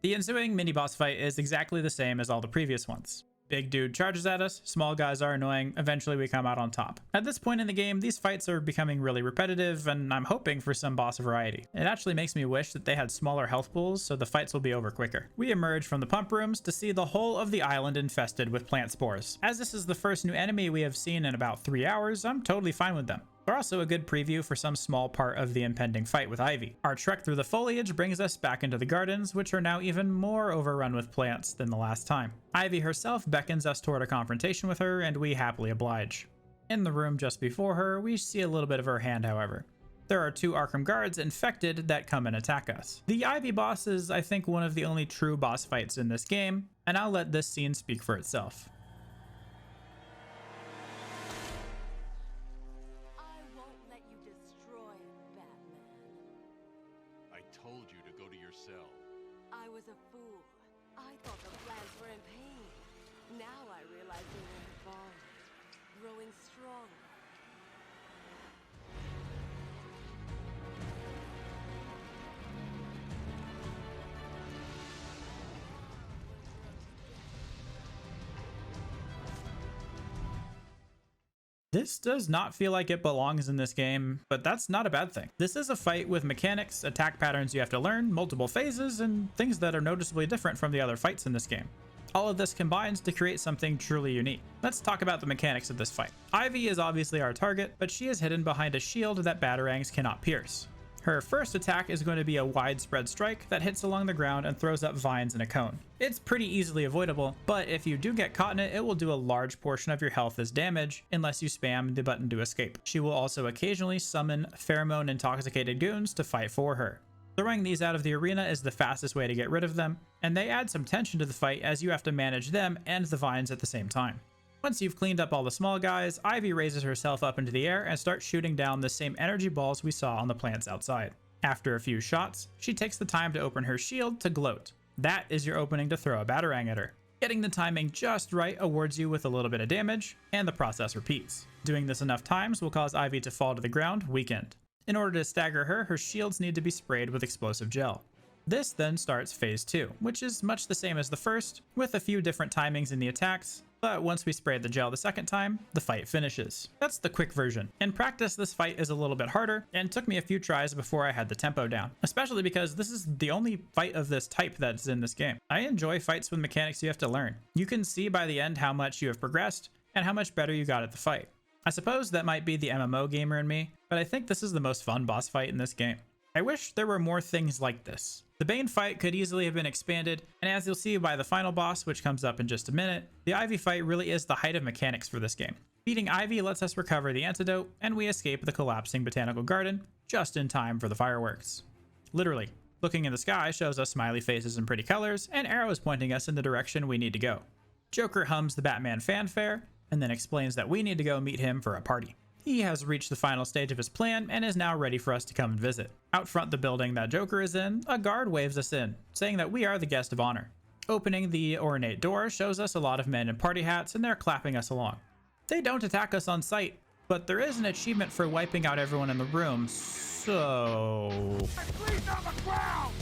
The ensuing mini-boss fight is exactly the same as all the previous ones. Big dude charges at us, small guys are annoying, eventually we come out on top. At this point in the game, these fights are becoming really repetitive, and I'm hoping for some boss variety. It actually makes me wish that they had smaller health pools so the fights will be over quicker. We emerge from the pump rooms to see the whole of the island infested with plant spores. As this is the first new enemy we have seen in about 3 hours, I'm totally fine with them. They're also a good preview for some small part of the impending fight with Ivy. Our trek through the foliage brings us back into the gardens, which are now even more overrun with plants than the last time. Ivy herself beckons us toward a confrontation with her, and we happily oblige. In the room just before her, we see a little bit of her hand, however. There are 2 Arkham guards infected that come and attack us. The Ivy boss is, I think, one of the only true boss fights in this game, and I'll let this scene speak for itself. Told you to go to your cell. I was a fool. I thought the plants were in pain. Now I realize they were evolving, growing stronger. This does not feel like it belongs in this game, but that's not a bad thing. This is a fight with mechanics, attack patterns you have to learn, multiple phases, and things that are noticeably different from the other fights in this game. All of this combines to create something truly unique. Let's talk about the mechanics of this fight. Ivy is obviously our target, but she is hidden behind a shield that batarangs cannot pierce. Her first attack is going to be a widespread strike that hits along the ground and throws up vines in a cone. It's pretty easily avoidable, but if you do get caught in it, it will do a large portion of your health as damage unless you spam the button to escape. She will also occasionally summon pheromone-intoxicated goons to fight for her. Throwing these out of the arena is the fastest way to get rid of them, and they add some tension to the fight as you have to manage them and the vines at the same time. Once you've cleaned up all the small guys, Ivy raises herself up into the air and starts shooting down the same energy balls we saw on the plants outside. After a few shots, she takes the time to open her shield to gloat. That is your opening to throw a batarang at her. Getting the timing just right awards you with a little bit of damage, and the process repeats. Doing this enough times will cause Ivy to fall to the ground, weakened. In order to stagger her, her shields need to be sprayed with explosive gel. This then starts phase 2, which is much the same as the first, with a few different timings in the attacks, but once we sprayed the gel the second time, the fight finishes. That's the quick version. In practice, this fight is a little bit harder, and took me a few tries before I had the tempo down, especially because this is the only fight of this type that's in this game. I enjoy fights with mechanics you have to learn. You can see by the end how much you have progressed, and how much better you got at the fight. I suppose that might be the MMO gamer in me, but I think this is the most fun boss fight in this game. I wish there were more things like this. The Bane fight could easily have been expanded, and as you'll see by the final boss, which comes up in just a minute, the Ivy fight really is the height of mechanics for this game. Beating Ivy lets us recover the antidote, and we escape the collapsing botanical garden just in time for the fireworks. Literally, looking in the sky shows us smiley faces and pretty colors, and arrows pointing us in the direction we need to go. Joker hums the Batman fanfare, and then explains that we need to go meet him for a party. He has reached the final stage of his plan and is now ready for us to come and visit. Out front the building that Joker is in, a guard waves us in, saying that we are the guest of honor. Opening the ornate door shows us a lot of men in party hats, and they're clapping us along. They don't attack us on sight, but there is an achievement for wiping out everyone in the room, so... Please, on the ground!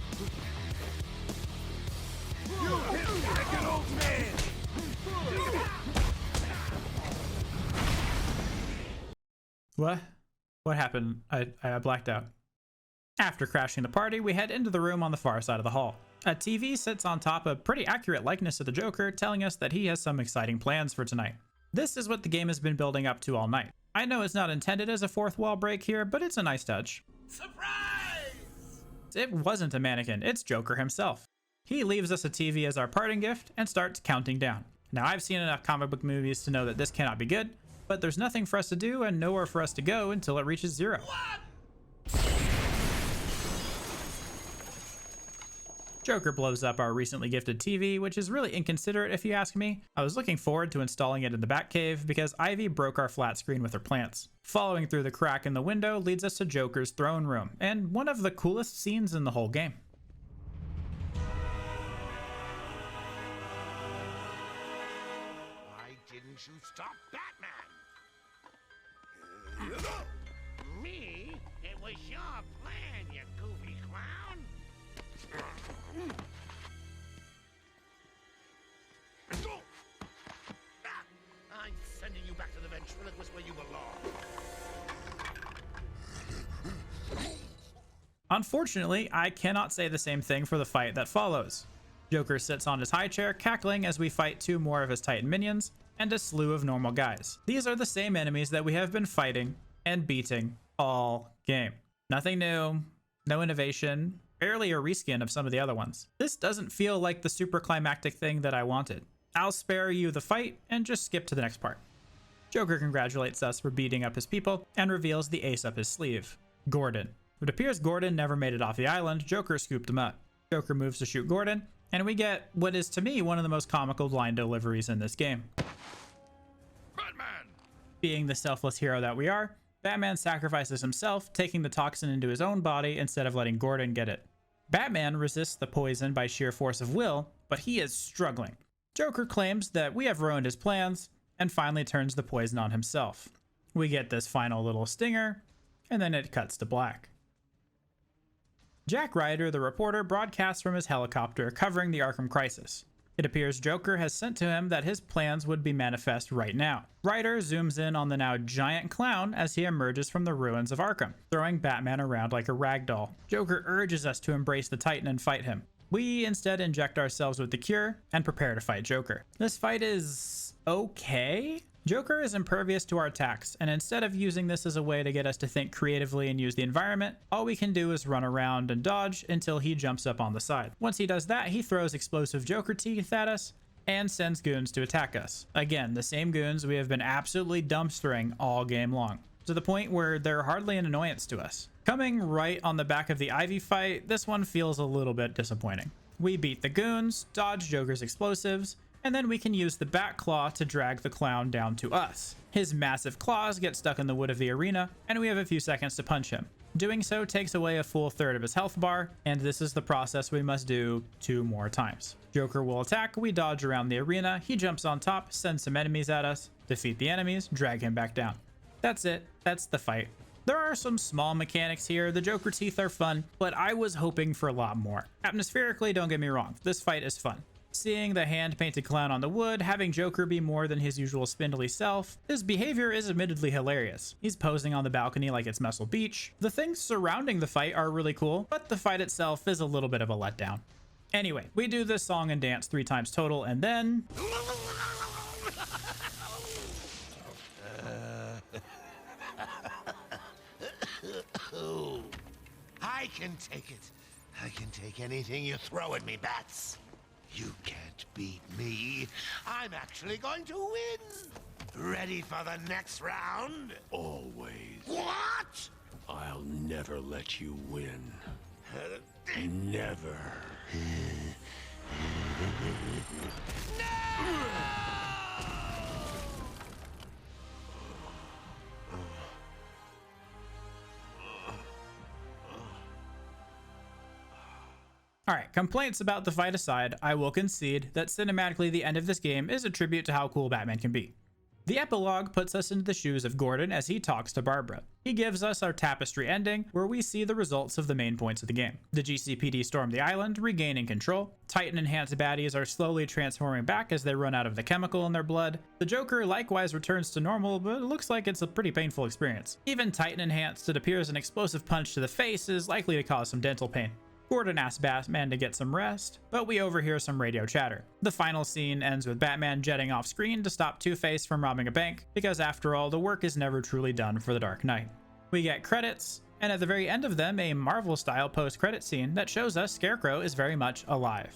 You hit me like an old man! What? What happened? I blacked out. After crashing the party, we head into the room on the far side of the hall. A TV sits on top a pretty accurate likeness of the Joker, telling us that he has some exciting plans for tonight. This is what the game has been building up to all night. I know it's not intended as a fourth wall break here, but it's a nice touch. Surprise! It wasn't a mannequin, it's Joker himself. He leaves us a TV as our parting gift and starts counting down. Now, I've seen enough comic book movies to know that this cannot be good, but there's nothing for us to do and nowhere for us to go until it reaches 0. Joker blows up our recently gifted TV, which is really inconsiderate if you ask me. I was looking forward to installing it in the Batcave because Ivy broke our flat screen with her plants. Following through the crack in the window leads us to Joker's throne room, and one of the coolest scenes in the whole game. Why didn't you stop Batman? Me? It was your plan, you goofy clown. I'm sending you back to the ventriloquist where you belong. Unfortunately, I cannot say the same thing for the fight that follows. Joker sits on his high chair, cackling as we fight 2 more of his Titan minions and a slew of normal guys. These are the same enemies that we have been fighting and beating all game. Nothing new, no innovation, barely a reskin of some of the other ones. This doesn't feel like the super climactic thing that I wanted. I'll spare you the fight and just skip to the next part. Joker congratulates us for beating up his people and reveals the ace up his sleeve, Gordon. It appears Gordon never made it off the island. Joker scooped him up. Joker moves to shoot Gordon, and we get what is to me one of the most comical line deliveries in this game. Batman! Being the selfless hero that we are, Batman sacrifices himself, taking the toxin into his own body instead of letting Gordon get it. Batman resists the poison by sheer force of will, but he is struggling. Joker claims that we have ruined his plans and finally turns the poison on himself. We get this final little stinger, and then it cuts to black. Jack Ryder, the reporter, broadcasts from his helicopter covering the Arkham crisis. It appears Joker has sent to him that his plans would be manifest right now. Ryder zooms in on the now giant clown as he emerges from the ruins of Arkham, throwing Batman around like a rag doll. Joker urges us to embrace the Titan and fight him. We instead inject ourselves with the cure and prepare to fight Joker. This fight is okay? Joker is impervious to our attacks, and instead of using this as a way to get us to think creatively and use the environment, all we can do is run around and dodge until he jumps up on the side. Once he does that, he throws explosive Joker teeth at us and sends goons to attack us. Again, the same goons we have been absolutely dumpstering all game long, to the point where they're hardly an annoyance to us. Coming right on the back of the Ivy fight, this one feels a little bit disappointing. We beat the goons, dodge Joker's explosives, and then we can use the Backlog to drag the clown down to us. His massive claws get stuck in the wood of the arena, and we have a few seconds to punch him. Doing so takes away a full third of his health bar, and this is the process we must do 2 more times. Joker will attack, we dodge around the arena, he jumps on top, sends some enemies at us, defeat the enemies, drag him back down. That's it, that's the fight. There are some small mechanics here, the Joker teeth are fun, but I was hoping for a lot more. Atmospherically, don't get me wrong, this fight is fun. Seeing the hand-painted clown on the wood, having Joker be more than his usual spindly self, his behavior is admittedly hilarious. He's posing on the balcony like it's Muscle Beach. The things surrounding the fight are really cool, but the fight itself is a little bit of a letdown. Anyway, we do this song and dance 3 times total, and then... I can take it. I can take anything you throw at me, Bats. You can't beat me. I'm actually going to win. Ready for the next round? Always. What? I'll never let you win. Never. Alright, complaints about the fight aside, I will concede that cinematically the end of this game is a tribute to how cool Batman can be. The epilogue puts us into the shoes of Gordon as he talks to Barbara. He gives us our tapestry ending, where we see the results of the main points of the game. The GCPD storm the island, regaining control. Titan-enhanced baddies are slowly transforming back as they run out of the chemical in their blood. The Joker likewise returns to normal, but it looks like it's a pretty painful experience. Even Titan-enhanced, it appears an explosive punch to the face is likely to cause some dental pain. Gordon asks Batman to get some rest, but we overhear some radio chatter. The final scene ends with Batman jetting off screen to stop Two-Face from robbing a bank, because after all, the work is never truly done for the Dark Knight. We get credits, and at the very end of them, a Marvel-style post-credit scene that shows us Scarecrow is very much alive.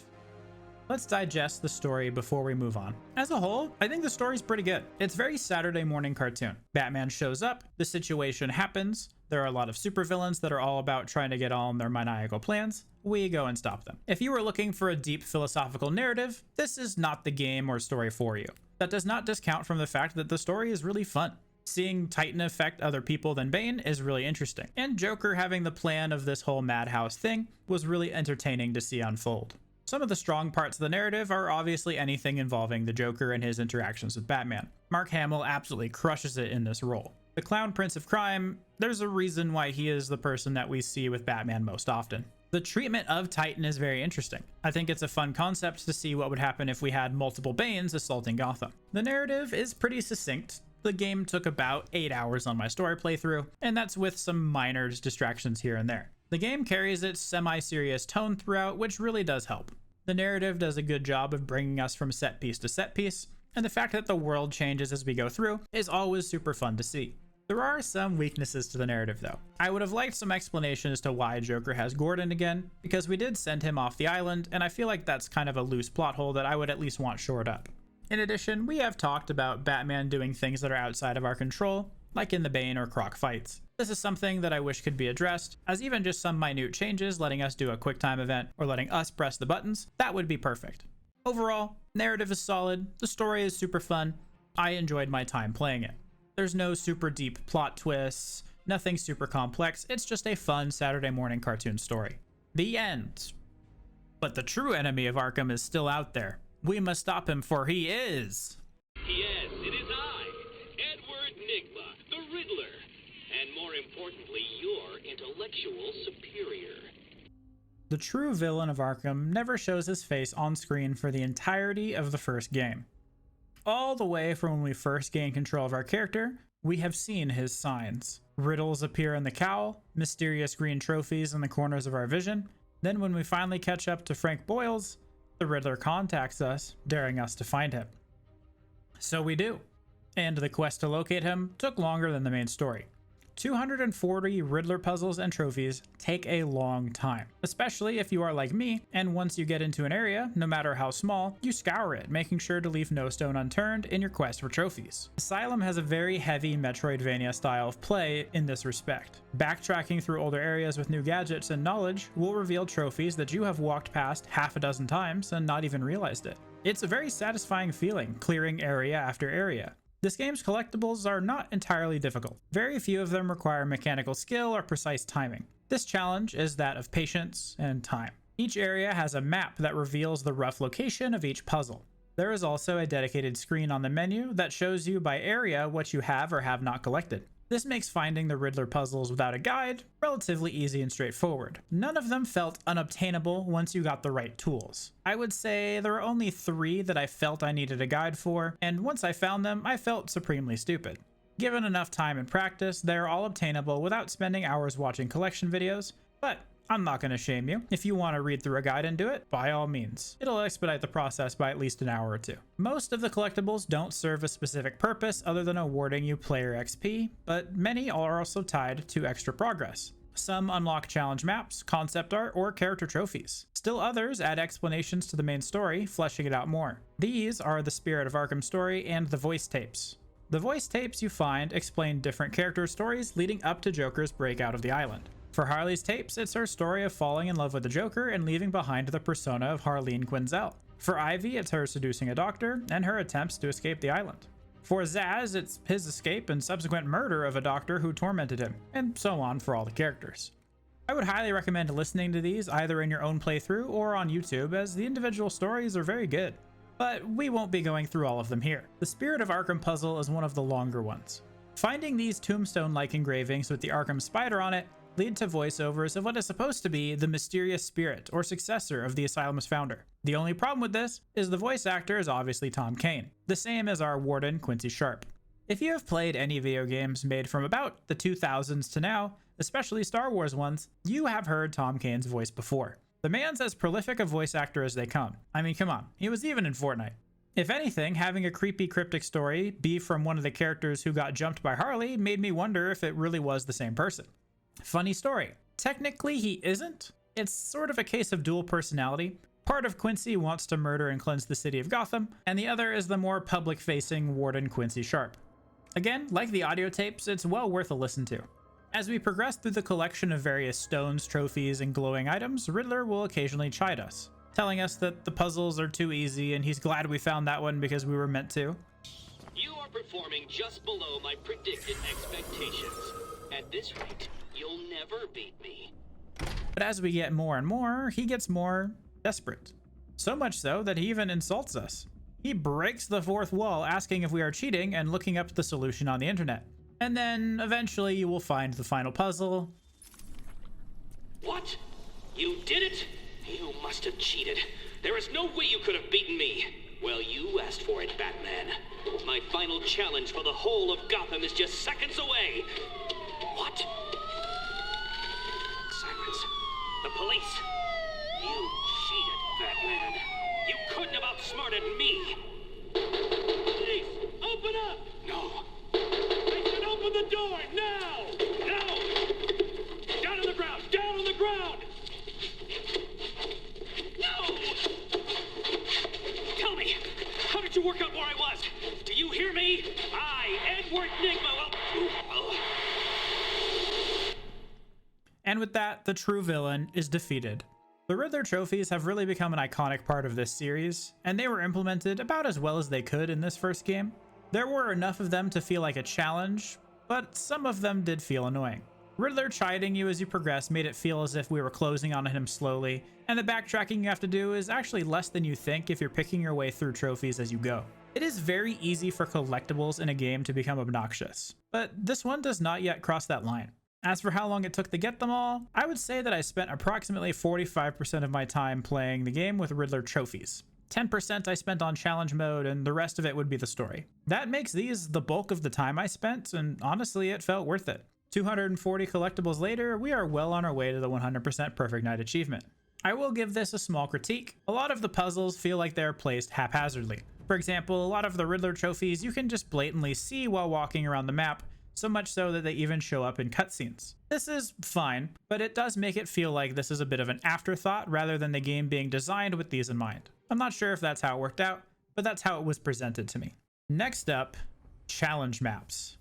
Let's digest the story before we move on. As a whole, I think the story's pretty good. It's very Saturday morning cartoon. Batman shows up, the situation happens, there are a lot of supervillains that are all about trying to get on their maniacal plans. We go and stop them. If you were looking for a deep philosophical narrative, this is not the game or story for you. That does not discount from the fact that the story is really fun. Seeing Titan affect other people than Bane is really interesting, and Joker having the plan of this whole madhouse thing was really entertaining to see unfold. Some of the strong parts of the narrative are obviously anything involving the Joker and his interactions with Batman. Mark Hamill absolutely crushes it in this role. The Clown Prince of Crime, there's a reason why he is the person that we see with Batman most often. The treatment of Titan is very interesting. I think it's a fun concept to see what would happen if we had multiple Banes assaulting Gotham. The narrative is pretty succinct. The game took about 8 hours on my story playthrough, and that's with some minor distractions here and there. The game carries its semi-serious tone throughout, which really does help. The narrative does a good job of bringing us from set piece to set piece, and the fact that the world changes as we go through is always super fun to see. There are some weaknesses to the narrative though. I would have liked some explanation as to why Joker has Gordon again, because we did send him off the island, and I feel like that's kind of a loose plot hole that I would at least want shored up. In addition, we have talked about Batman doing things that are outside of our control, like in the Bane or Croc fights. This is something that I wish could be addressed, as even just some minute changes letting us do a quick time event or letting us press the buttons, that would be perfect. Overall, narrative is solid, the story is super fun, I enjoyed my time playing it. There's no super deep plot twists, nothing super complex, it's just a fun Saturday morning cartoon story. The end. But the true enemy of Arkham is still out there. We must stop him, for he is... Yes, it is I, Edward Nigma, the Riddler, and more importantly, your intellectual superior. The true villain of Arkham never shows his face on screen for the entirety of the first game. All the way from when we first gain control of our character, we have seen his signs. Riddles appear in the cowl, mysterious green trophies in the corners of our vision. Then when we finally catch up to Frank Boyles, the Riddler contacts us, daring us to find him. So we do. And the quest to locate him took longer than the main story. 240 Riddler puzzles and trophies take a long time, especially if you are like me, and once you get into an area, no matter how small, you scour it, making sure to leave no stone unturned in your quest for trophies. Asylum has a very heavy Metroidvania style of play in this respect. Backtracking through older areas with new gadgets and knowledge will reveal trophies that you have walked past half a dozen times and not even realized it. It's a very satisfying feeling, clearing area after area. This game's collectibles are not entirely difficult. Very few of them require mechanical skill or precise timing. This challenge is that of patience and time. Each area has a map that reveals the rough location of each puzzle. There is also a dedicated screen on the menu that shows you by area what you have or have not collected. This makes finding the Riddler puzzles without a guide relatively easy and straightforward. None of them felt unobtainable once you got the right tools. I would say there are only 3 that I felt I needed a guide for, and once I found them, I felt supremely stupid. Given enough time and practice, they're all obtainable without spending hours watching collection videos, but I'm not going to shame you. If you want to read through a guide and do it, by all means. It'll expedite the process by at least an hour or 2. Most of the collectibles don't serve a specific purpose other than awarding you player XP, but many are also tied to extra progress. Some unlock challenge maps, concept art, or character trophies. Still others add explanations to the main story, fleshing it out more. These are the Spirit of Arkham story and the voice tapes. The voice tapes you find explain different character stories leading up to Joker's breakout of the island. For Harley's tapes, it's her story of falling in love with the Joker and leaving behind the persona of Harleen Quinzel. For Ivy, it's her seducing a doctor and her attempts to escape the island. For Zaz, it's his escape and subsequent murder of a doctor who tormented him, and so on for all the characters. I would highly recommend listening to these either in your own playthrough or on YouTube, as the individual stories are very good. but we won't be going through all of them here. The Spirit of Arkham puzzle is one of the longer ones. Finding these tombstone-like engravings with the Arkham spider on it lead to voiceovers of what is supposed to be the mysterious spirit or successor of the Asylum's founder. The only problem with this is the voice actor is obviously Tom Kane, the same as our warden Quincy Sharp. If you have played any video games made from about the 2000s to now, especially Star Wars ones, you have heard Tom Kane's voice before. The man's as prolific a voice actor as they come. I mean, come on, he was even in Fortnite. If anything, having a creepy cryptic story be from one of the characters who got jumped by Harley made me wonder if it really was the same person. Funny story. Technically, he isn't. It's sort of a case of dual personality. Part of Quincy wants to murder and cleanse the city of Gotham, and the other is the more public-facing warden Quincy Sharp. Again, like the audio tapes, it's well worth a listen to. As we progress through the collection of various stones, trophies, and glowing items, Riddler will occasionally chide us, telling us that the puzzles are too easy and he's glad we found that one because we were meant to. You are performing just below my predicted expectations. At this rate, you'll never beat me. But as we get more and more, he gets more desperate. So much so that he even insults us. He breaks the fourth wall asking if we are cheating and looking up the solution on the internet. And then eventually you will find the final puzzle. What? You did it? You must have cheated. There is no way you could have beaten me. Well, you asked for it, Batman. My final challenge for the whole of Gotham is just seconds away. What? Sirens. The police. You cheated, Batman. You couldn't have outsmarted me. Police, open up! No. I said open the door, now! No! Down on the ground! Down on the ground! No! Tell me, how did you work out where I was? Do you hear me? I, Edward Nigma, And with that, the true villain is defeated. The Riddler trophies have really become an iconic part of this series, and they were implemented about as well as they could in this first game. There were enough of them to feel like a challenge, but some of them did feel annoying. Riddler chiding you as you progress made it feel as if we were closing on him slowly, and the backtracking you have to do is actually less than you think if you're picking your way through trophies as you go. It is very easy for collectibles in a game to become obnoxious, but this one does not yet cross that line. As for how long it took to get them all, I would say that I spent approximately 45% of my time playing the game with Riddler trophies. 10% I spent on challenge mode, and the rest of it would be the story. That makes these the bulk of the time I spent, and honestly, it felt worth it. 240 collectibles later, we are well on our way to the 100% Perfect Night achievement. I will give this a small critique. A lot of the puzzles feel like they're placed haphazardly. For example, a lot of the Riddler trophies you can just blatantly see while walking around the map, so much so that they even show up in cutscenes. This is fine, but it does make it feel like this is a bit of an afterthought rather than the game being designed with these in mind. I'm not sure if that's how it worked out, but that's how it was presented to me. Next up, challenge maps.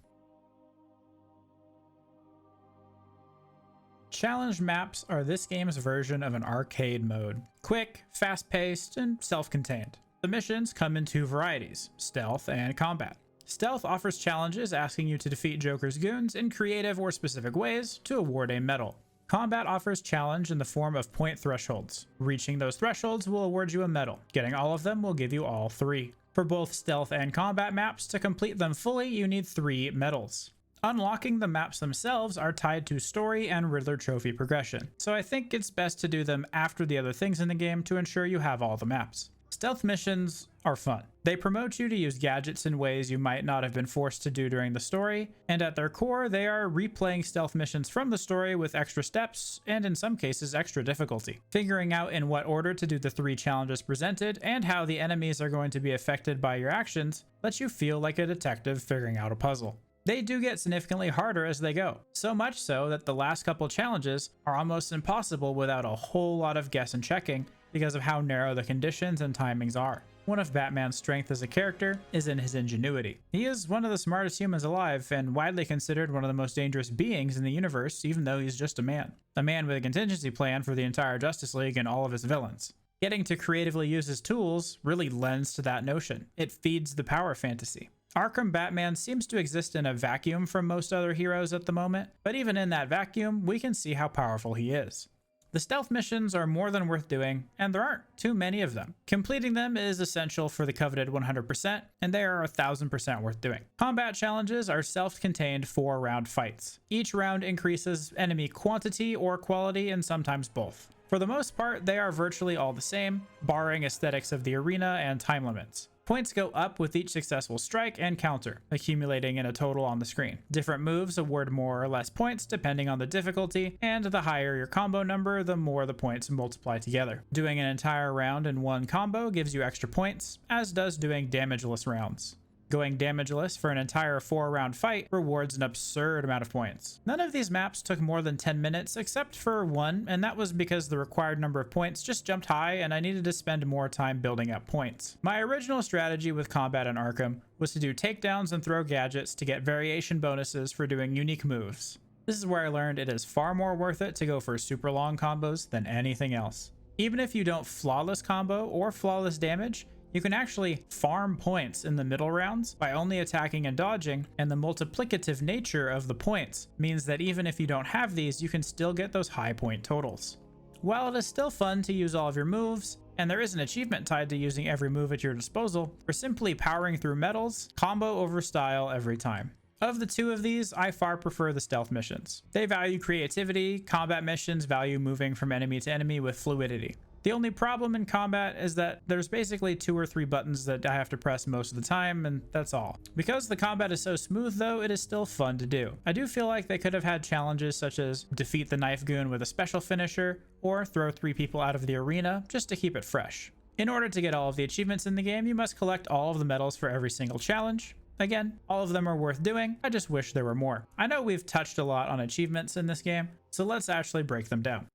Challenge maps are this game's version of an arcade mode. Quick, fast-paced, and self-contained. The missions come in two varieties, stealth and combat. Stealth offers challenges asking you to defeat Joker's goons in creative or specific ways to award a medal. Combat offers challenge in the form of point thresholds. Reaching those thresholds will award you a medal. Getting all of them will give you all 3. For both stealth and combat maps, to complete them fully, you need 3 medals. Unlocking the maps themselves are tied to story and Riddler trophy progression, so I think it's best to do them after the other things in the game to ensure you have all the maps. Stealth missions are fun. They promote you to use gadgets in ways you might not have been forced to do during the story, and at their core, they are replaying stealth missions from the story with extra steps, and in some cases, extra difficulty. Figuring out in what order to do the 3 challenges presented, and how the enemies are going to be affected by your actions, lets you feel like a detective figuring out a puzzle. They do get significantly harder as they go, so much so that the last couple challenges are almost impossible without a whole lot of guess and checking because of how narrow the conditions and timings are. One of Batman's strengths as a character is in his ingenuity. He is one of the smartest humans alive and widely considered one of the most dangerous beings in the universe, even though he's just a man. A man with a contingency plan for the entire Justice League and all of his villains. Getting to creatively use his tools really lends to that notion. It feeds the power fantasy. Arkham Batman seems to exist in a vacuum from most other heroes at the moment, but even in that vacuum, we can see how powerful he is. The stealth missions are more than worth doing, and there aren't too many of them. Completing them is essential for the coveted 100%, and they are 1000% worth doing. Combat challenges are self-contained 4-round fights. Each round increases enemy quantity or quality, and sometimes both. For the most part, they are virtually all the same, barring aesthetics of the arena and time limits. Points go up with each successful strike and counter, accumulating in a total on the screen. Different moves award more or less points depending on the difficulty, and the higher your combo number, the more the points multiply together. Doing an entire round in one combo gives you extra points, as does doing damageless rounds. Going damageless for an entire 4-round fight rewards an absurd amount of points. None of these maps took more than 10 minutes except for one, and that was because the required number of points just jumped high and I needed to spend more time building up points. My original strategy with combat in Arkham was to do takedowns and throw gadgets to get variation bonuses for doing unique moves. This is where I learned it is far more worth it to go for super long combos than anything else. Even if you don't flawless combo or flawless damage, you can actually farm points in the middle rounds by only attacking and dodging, and the multiplicative nature of the points means that even if you don't have these, you can still get those high point totals. While it is still fun to use all of your moves, and there is an achievement tied to using every move at your disposal, or simply powering through medals, combo over style every time. Of the two of these, I far prefer the stealth missions. They value creativity, combat missions value moving from enemy to enemy with fluidity. The only problem in combat is that there's basically 2 or 3 buttons that I have to press most of the time, and that's all. Because the combat is so smooth though, it is still fun to do. I do feel like they could have had challenges such as defeat the knife goon with a special finisher, or throw 3 people out of the arena just to keep it fresh. In order to get all of the achievements in the game, you must collect all of the medals for every single challenge. Again, all of them are worth doing, I just wish there were more. I know we've touched a lot on achievements in this game, so let's actually break them down.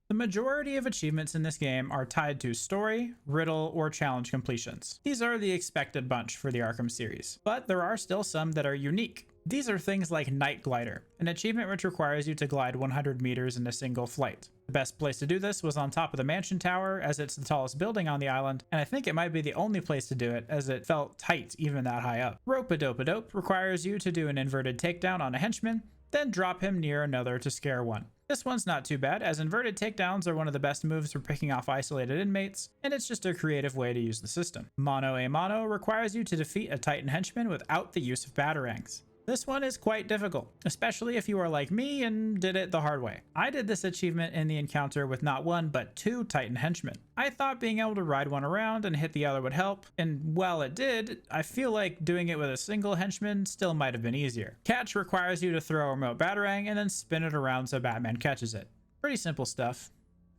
The majority of achievements in this game are tied to story, riddle, or challenge completions. These are the expected bunch for the Arkham series, but there are still some that are unique. These are things like Night Glider, an achievement which requires you to glide 100 meters in a single flight. The best place to do this was on top of the mansion tower, as it's the tallest building on the island, and I think it might be the only place to do it, as it felt tight even that high up. Rope-a-dope-a-dope requires you to do an inverted takedown on a henchman, then drop him near another to scare one. This one's not too bad, as inverted takedowns are one of the best moves for picking off isolated inmates, and it's just a creative way to use the system. Mano a mano requires you to defeat a Titan henchman without the use of batarangs. This one is quite difficult, especially if you are like me and did it the hard way. I did this achievement in the encounter with not 1 but 2 Titan henchmen. I thought being able to ride one around and hit the other would help, and while it did, I feel like doing it with a single henchman still might have been easier. Catch requires you to throw a remote batarang and then spin it around so Batman catches it. Pretty simple stuff.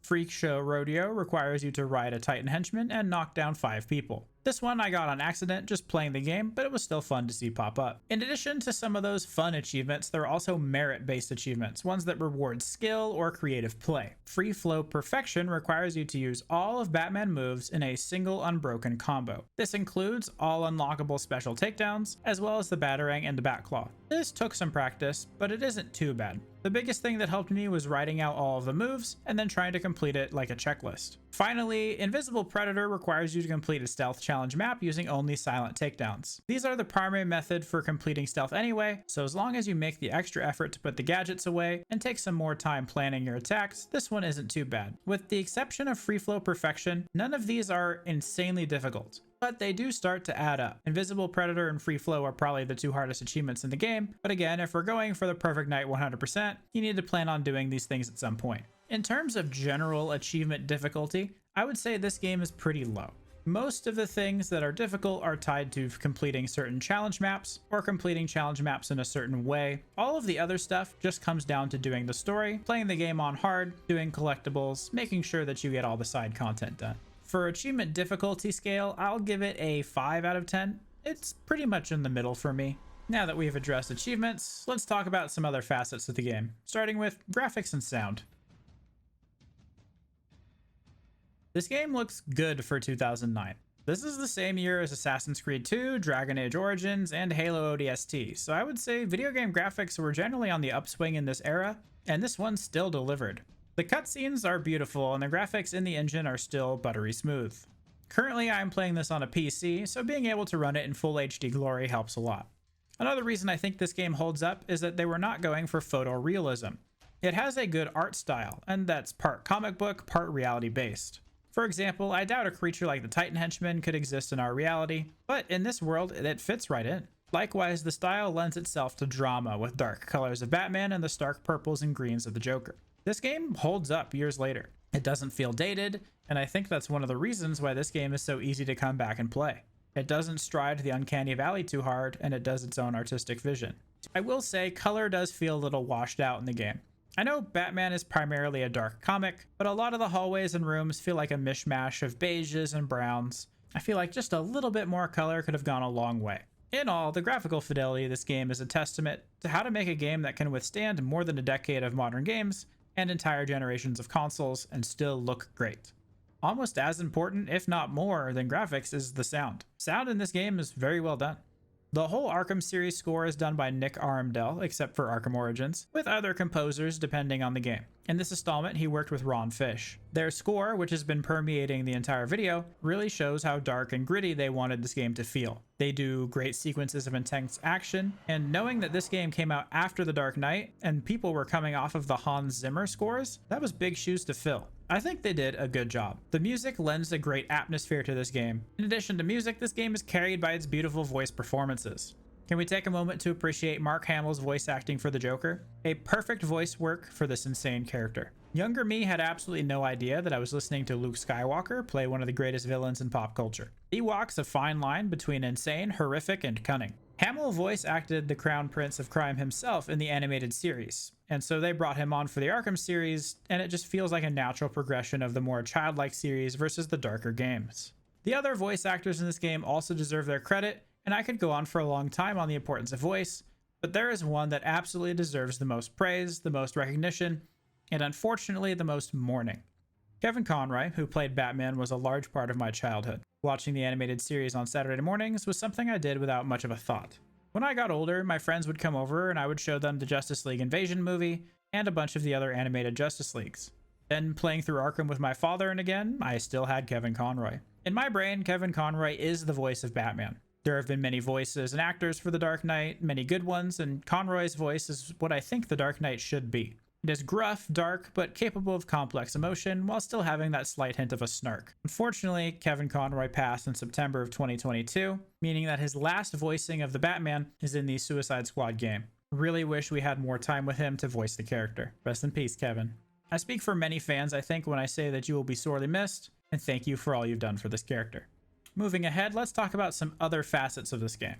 Freak Show Rodeo requires you to ride a Titan henchman and knock down 5 people. This one I got on accident just playing the game, but it was still fun to see pop up. In addition to some of those fun achievements, there are also merit-based achievements, ones that reward skill or creative play. Free Flow Perfection requires you to use all of Batman moves in a single unbroken combo. This includes all unlockable special takedowns, as well as the Batarang and the Backlog. This took some practice, but it isn't too bad. The biggest thing that helped me was writing out all of the moves and then trying to complete it like a checklist. Finally, Invisible Predator requires you to complete a stealth challenge map using only silent takedowns. These are the primary method for completing stealth anyway, so as long as you make the extra effort to put the gadgets away and take some more time planning your attacks, this one isn't too bad. With the exception of Free Flow Perfection, none of these are insanely difficult, but they do start to add up. Invisible Predator and Free Flow are probably the 2 hardest achievements in the game, but again, if we're going for the perfect night 100%, you need to plan on doing these things at some point. In terms of general achievement difficulty, I would say this game is pretty low. Most of the things that are difficult are tied to completing certain challenge maps or completing challenge maps in a certain way. All of the other stuff just comes down to doing the story, playing the game on hard, doing collectibles, making sure that you get all the side content done. For achievement difficulty scale, I'll give it a 5 out of 10. It's pretty much in the middle for me. Now that we've addressed achievements, let's talk about some other facets of the game, starting with graphics and sound. This game looks good for 2009. This is the same year as Assassin's Creed 2, Dragon Age Origins, and Halo ODST, so I would say video game graphics were generally on the upswing in this era, and this one still delivered. The cutscenes are beautiful, and the graphics in the engine are still buttery smooth. Currently, I'm playing this on a PC, so being able to run it in full HD glory helps a lot. Another reason I think this game holds up is that they were not going for photorealism. It has a good art style, and that's part comic book, part reality based. For example, I doubt a creature like the Titan Henchman could exist in our reality, but in this world, it fits right in. Likewise, the style lends itself to drama with dark colors of Batman and the stark purples and greens of the Joker. This game holds up years later. It doesn't feel dated, and I think that's one of the reasons why this game is so easy to come back and play. It doesn't stride the uncanny valley too hard, and it does its own artistic vision. I will say, color does feel a little washed out in the game. I know Batman is primarily a dark comic, but a lot of the hallways and rooms feel like a mishmash of beiges and browns. I feel like just a little bit more color could have gone a long way. In all, the graphical fidelity of this game is a testament to how to make a game that can withstand more than a decade of modern games and entire generations of consoles and still look great. Almost as important, if not more, than graphics is the sound. Sound in this game is very well done. The whole Arkham series score is done by Nick Arundel, except for Arkham Origins, with other composers depending on the game. In this installment, he worked with Ron Fish. Their score, which has been permeating the entire video, really shows how dark and gritty they wanted this game to feel. They do great sequences of intense action, and knowing that this game came out after The Dark Knight, and people were coming off of the Hans Zimmer scores, that was big shoes to fill. I think they did a good job. The music lends a great atmosphere to this game. In addition to music, this game is carried by its beautiful voice performances. Can we take a moment to appreciate Mark Hamill's voice acting for the Joker? A perfect voice work for this insane character. Younger me had absolutely no idea that I was listening to Luke Skywalker play one of the greatest villains in pop culture. He walks a fine line between insane, horrific, and cunning. Hamill voice acted the Crown Prince of Crime himself in the animated series, and so they brought him on for the Arkham series, and it just feels like a natural progression of the more childlike series versus the darker games. The other voice actors in this game also deserve their credit, and I could go on for a long time on the importance of voice, but there is one that absolutely deserves the most praise, the most recognition, and unfortunately the most mourning. Kevin Conroy, who played Batman, was a large part of my childhood. Watching the animated series on Saturday mornings was something I did without much of a thought. When I got older, my friends would come over and I would show them the Justice League Invasion movie and a bunch of the other animated Justice Leagues. Then playing through Arkham with my father, and again, I still had Kevin Conroy. In my brain, Kevin Conroy is the voice of Batman. There have been many voices and actors for The Dark Knight, many good ones, and Conroy's voice is what I think The Dark Knight should be. It is gruff, dark, but capable of complex emotion while still having that slight hint of a snark. Unfortunately, Kevin Conroy passed in September of 2022, meaning that his last voicing of the Batman is in the Suicide Squad game. Really wish we had more time with him to voice the character. Rest in peace, Kevin. I speak for many fans, I think, when I say that you will be sorely missed, and thank you for all you've done for this character. Moving ahead, let's talk about some other facets of this game.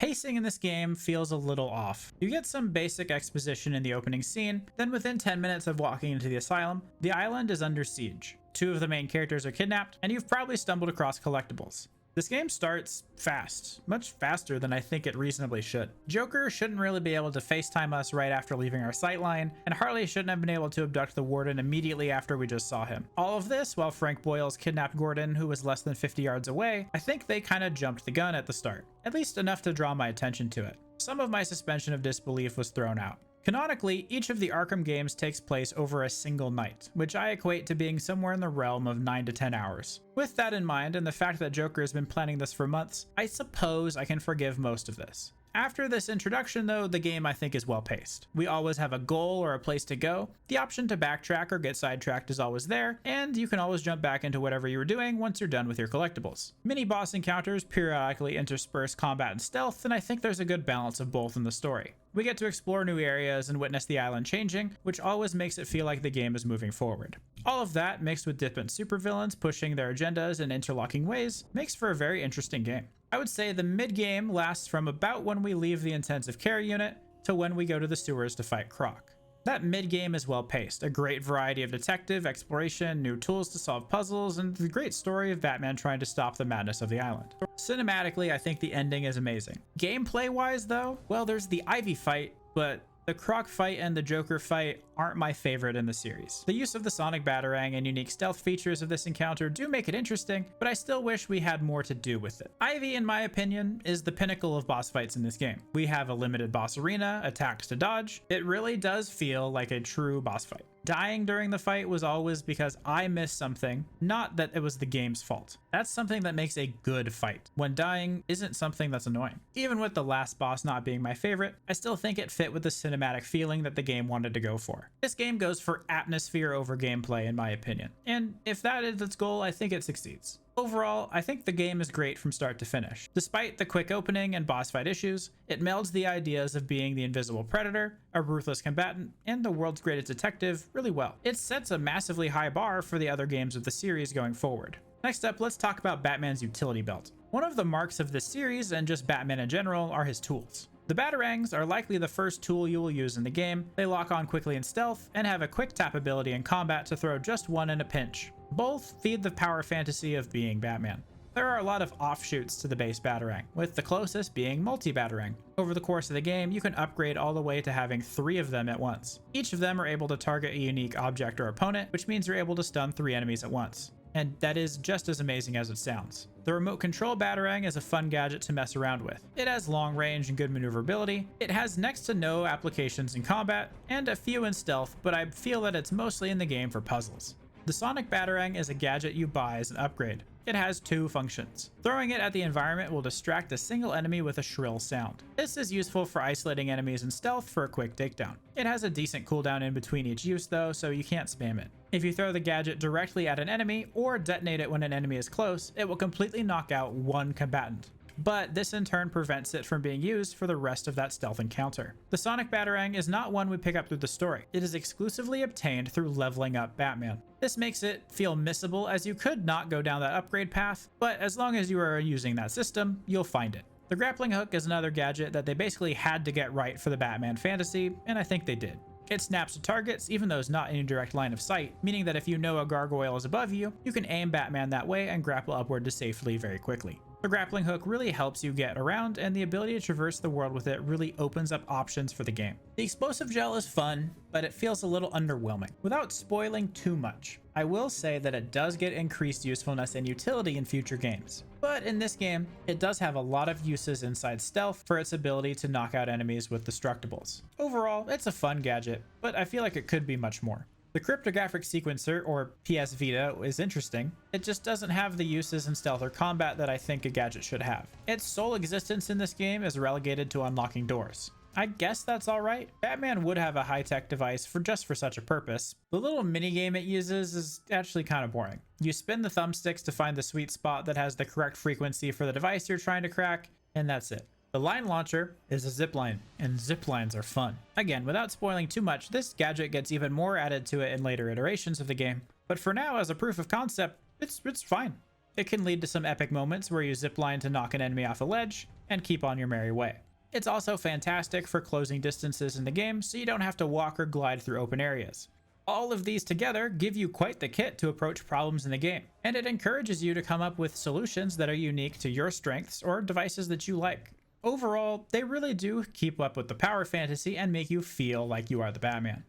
Pacing in this game feels a little off. You get some basic exposition in the opening scene, then within 10 minutes of walking into the asylum, the island is under siege. Two of the main characters are kidnapped, and you've probably stumbled across collectibles. This game starts fast, much faster than I think it reasonably should. Joker shouldn't really be able to FaceTime us right after leaving our sightline, and Harley shouldn't have been able to abduct the warden immediately after we just saw him. All of this while Frank Boyle's kidnapped Gordon, who was less than 50 yards away. I think they kind of jumped the gun at the start, at least enough to draw my attention to it. Some of my suspension of disbelief was thrown out. Canonically, each of the Arkham games takes place over a single night, which I equate to being somewhere in the realm of 9 to 10 hours. With that in mind, and the fact that Joker has been planning this for months, I suppose I can forgive most of this. After this introduction though, the game I think is well paced. We always have a goal or a place to go, the option to backtrack or get sidetracked is always there, and you can always jump back into whatever you were doing once you're done with your collectibles. Mini-boss encounters periodically intersperse combat and stealth, and I think there's a good balance of both in the story. We get to explore new areas and witness the island changing, which always makes it feel like the game is moving forward. All of that, mixed with different supervillains pushing their agendas in interlocking ways, makes for a very interesting game. I would say the mid-game lasts from about when we leave the intensive care unit to when we go to the sewers to fight Croc. That mid-game is well paced, a great variety of detective, exploration, new tools to solve puzzles, and the great story of Batman trying to stop the madness of the island. Cinematically, I think the ending is amazing. Gameplay-wise though, well, there's the Ivy fight, but the Croc fight and the Joker fight aren't my favorite in the series. The use of the Sonic Batarang and unique stealth features of this encounter do make it interesting, but I still wish we had more to do with it. Ivy, in my opinion, is the pinnacle of boss fights in this game. We have a limited boss arena, attacks to dodge. It really does feel like a true boss fight. Dying during the fight was always because I missed something, not that it was the game's fault. That's something that makes a good fight, when dying isn't something that's annoying. Even with the last boss not being my favorite, I still think it fit with the cinematic feeling that the game wanted to go for. This game goes for atmosphere over gameplay in my opinion, and if that is its goal, I think it succeeds. Overall, I think the game is great from start to finish. Despite the quick opening and boss fight issues, it melds the ideas of being the invisible predator, a ruthless combatant, and the world's greatest detective really well. It sets a massively high bar for the other games of the series going forward. Next up, let's talk about Batman's utility belt. One of the marks of this series, and just Batman in general, are his tools. The Batarangs are likely the first tool you will use in the game. They lock on quickly in stealth, and have a quick tap ability in combat to throw just one in a pinch. Both feed the power fantasy of being Batman. There are a lot of offshoots to the base Batarang, with the closest being multi-Batarang. Over the course of the game, you can upgrade all the way to having 3 of them at once. Each of them are able to target a unique object or opponent, which means you're able to stun 3 enemies at once. And that is just as amazing as it sounds. The remote control Batarang is a fun gadget to mess around with. It has long range and good maneuverability. It has next to no applications in combat, and a few in stealth, but I feel that it's mostly in the game for puzzles. The Sonic Batarang is a gadget you buy as an upgrade. It has 2 functions. Throwing it at the environment will distract a single enemy with a shrill sound. This is useful for isolating enemies in stealth for a quick takedown. It has a decent cooldown in between each use though, so you can't spam it. If you throw the gadget directly at an enemy or detonate it when an enemy is close, it will completely knock out one combatant. But this in turn prevents it from being used for the rest of that stealth encounter. The Sonic Batarang is not one we pick up through the story. It is exclusively obtained through leveling up Batman. This makes it feel missable as you could not go down that upgrade path, but as long as you are using that system, you'll find it. The grappling hook is another gadget that they basically had to get right for the Batman fantasy, and I think they did. It snaps to targets even though it's not in your direct line of sight, meaning that if you know a gargoyle is above you, you can aim Batman that way and grapple upward to safely very quickly. The grappling hook really helps you get around, and the ability to traverse the world with it really opens up options for the game. The explosive gel is fun, but it feels a little underwhelming. Without spoiling too much, I will say that it does get increased usefulness and utility in future games. But in this game, it does have a lot of uses inside stealth for its ability to knock out enemies with destructibles. Overall, it's a fun gadget, but I feel like it could be much more. The cryptographic sequencer, or PS Vita, is interesting. It just doesn't have the uses in stealth or combat that I think a gadget should have. Its sole existence in this game is relegated to unlocking doors. I guess that's alright. Batman would have a high-tech device for such a purpose. The little minigame it uses is actually kind of boring. You spin the thumbsticks to find the sweet spot that has the correct frequency for the device you're trying to crack, and that's it. The line launcher is a zipline, and ziplines are fun. Again, without spoiling too much, this gadget gets even more added to it in later iterations of the game, but for now, as a proof of concept, it's fine. It can lead to some epic moments where you zipline to knock an enemy off a ledge, and keep on your merry way. It's also fantastic for closing distances in the game, so you don't have to walk or glide through open areas. All of these together give you quite the kit to approach problems in the game, and it encourages you to come up with solutions that are unique to your strengths or devices that you like. Overall, they really do keep up with the power fantasy and make you feel like you are the Batman.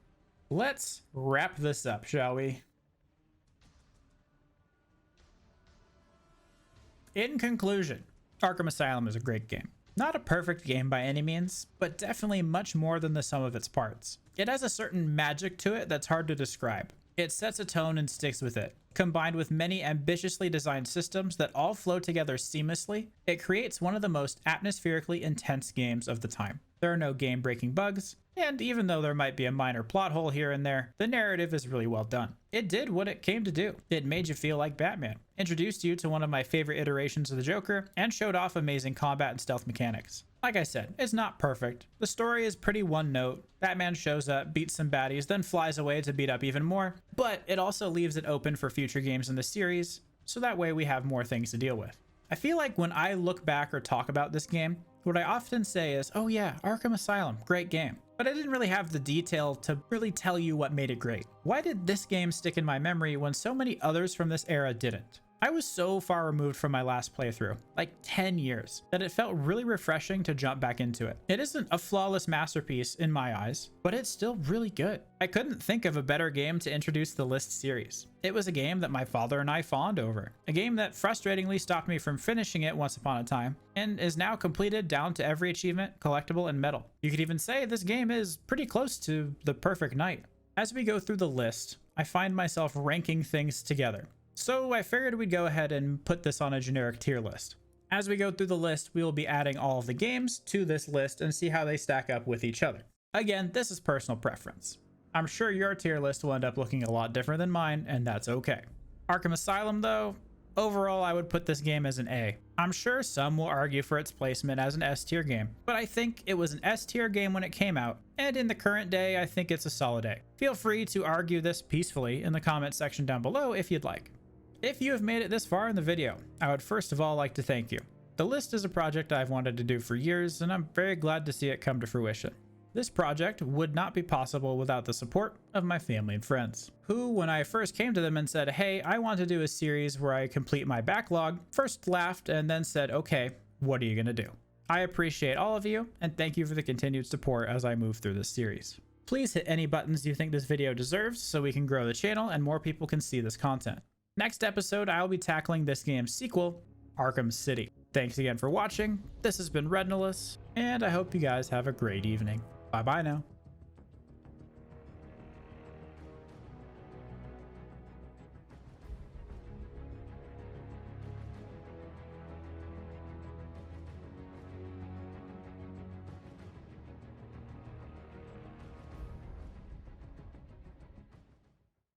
Let's wrap this up, shall we? In conclusion, Arkham Asylum is a great game. Not a perfect game by any means, but definitely much more than the sum of its parts. It has a certain magic to it that's hard to describe. It sets a tone and sticks with it. Combined with many ambitiously designed systems that all flow together seamlessly, it creates one of the most atmospherically intense games of the time. There are no game-breaking bugs, and even though there might be a minor plot hole here and there, the narrative is really well done. It did what it came to do. It made you feel like Batman, introduced you to one of my favorite iterations of the Joker, and showed off amazing combat and stealth mechanics. Like I said, it's not perfect. The story is pretty one note. Batman shows up, beats some baddies, then flies away to beat up even more, but it also leaves it open for future games in the series, so that way we have more things to deal with. I feel like when I look back or talk about this game, what I often say is, oh yeah, Arkham Asylum, great game. But I didn't really have the detail to really tell you what made it great. Why did this game stick in my memory when so many others from this era didn't? I was so far removed from my last playthrough, like 10 years, that it felt really refreshing to jump back into it. It isn't a flawless masterpiece in my eyes, but it's still really good. I couldn't think of a better game to introduce the list series. It was a game that my father and I fawned over, a game that frustratingly stopped me from finishing it once upon a time, and is now completed down to every achievement, collectible, and medal. You could even say this game is pretty close to the perfect night. As we go through the list, I find myself ranking things together. So I figured we'd go ahead and put this on a generic tier list. As we go through the list, we will be adding all of the games to this list and see how they stack up with each other. Again, this is personal preference. I'm sure your tier list will end up looking a lot different than mine, and that's okay. Arkham Asylum though, overall I would put this game as an A. I'm sure some will argue for its placement as an S tier game, but I think it was an S tier game when it came out, and in the current day I think it's a solid A. Feel free to argue this peacefully in the comment section down below if you'd like. If you have made it this far in the video, I would first of all like to thank you. The list is a project I've wanted to do for years, and I'm very glad to see it come to fruition. This project would not be possible without the support of my family and friends, who, when I first came to them and said, hey, I want to do a series where I complete my backlog, first laughed and then said, okay, what are you gonna do? I appreciate all of you, and thank you for the continued support as I move through this series. Please hit any buttons you think this video deserves so we can grow the channel and more people can see this content. Next episode, I'll be tackling this game's sequel, Arkham City. Thanks again for watching. This has been Rednolas, and I hope you guys have a great evening. Bye bye now.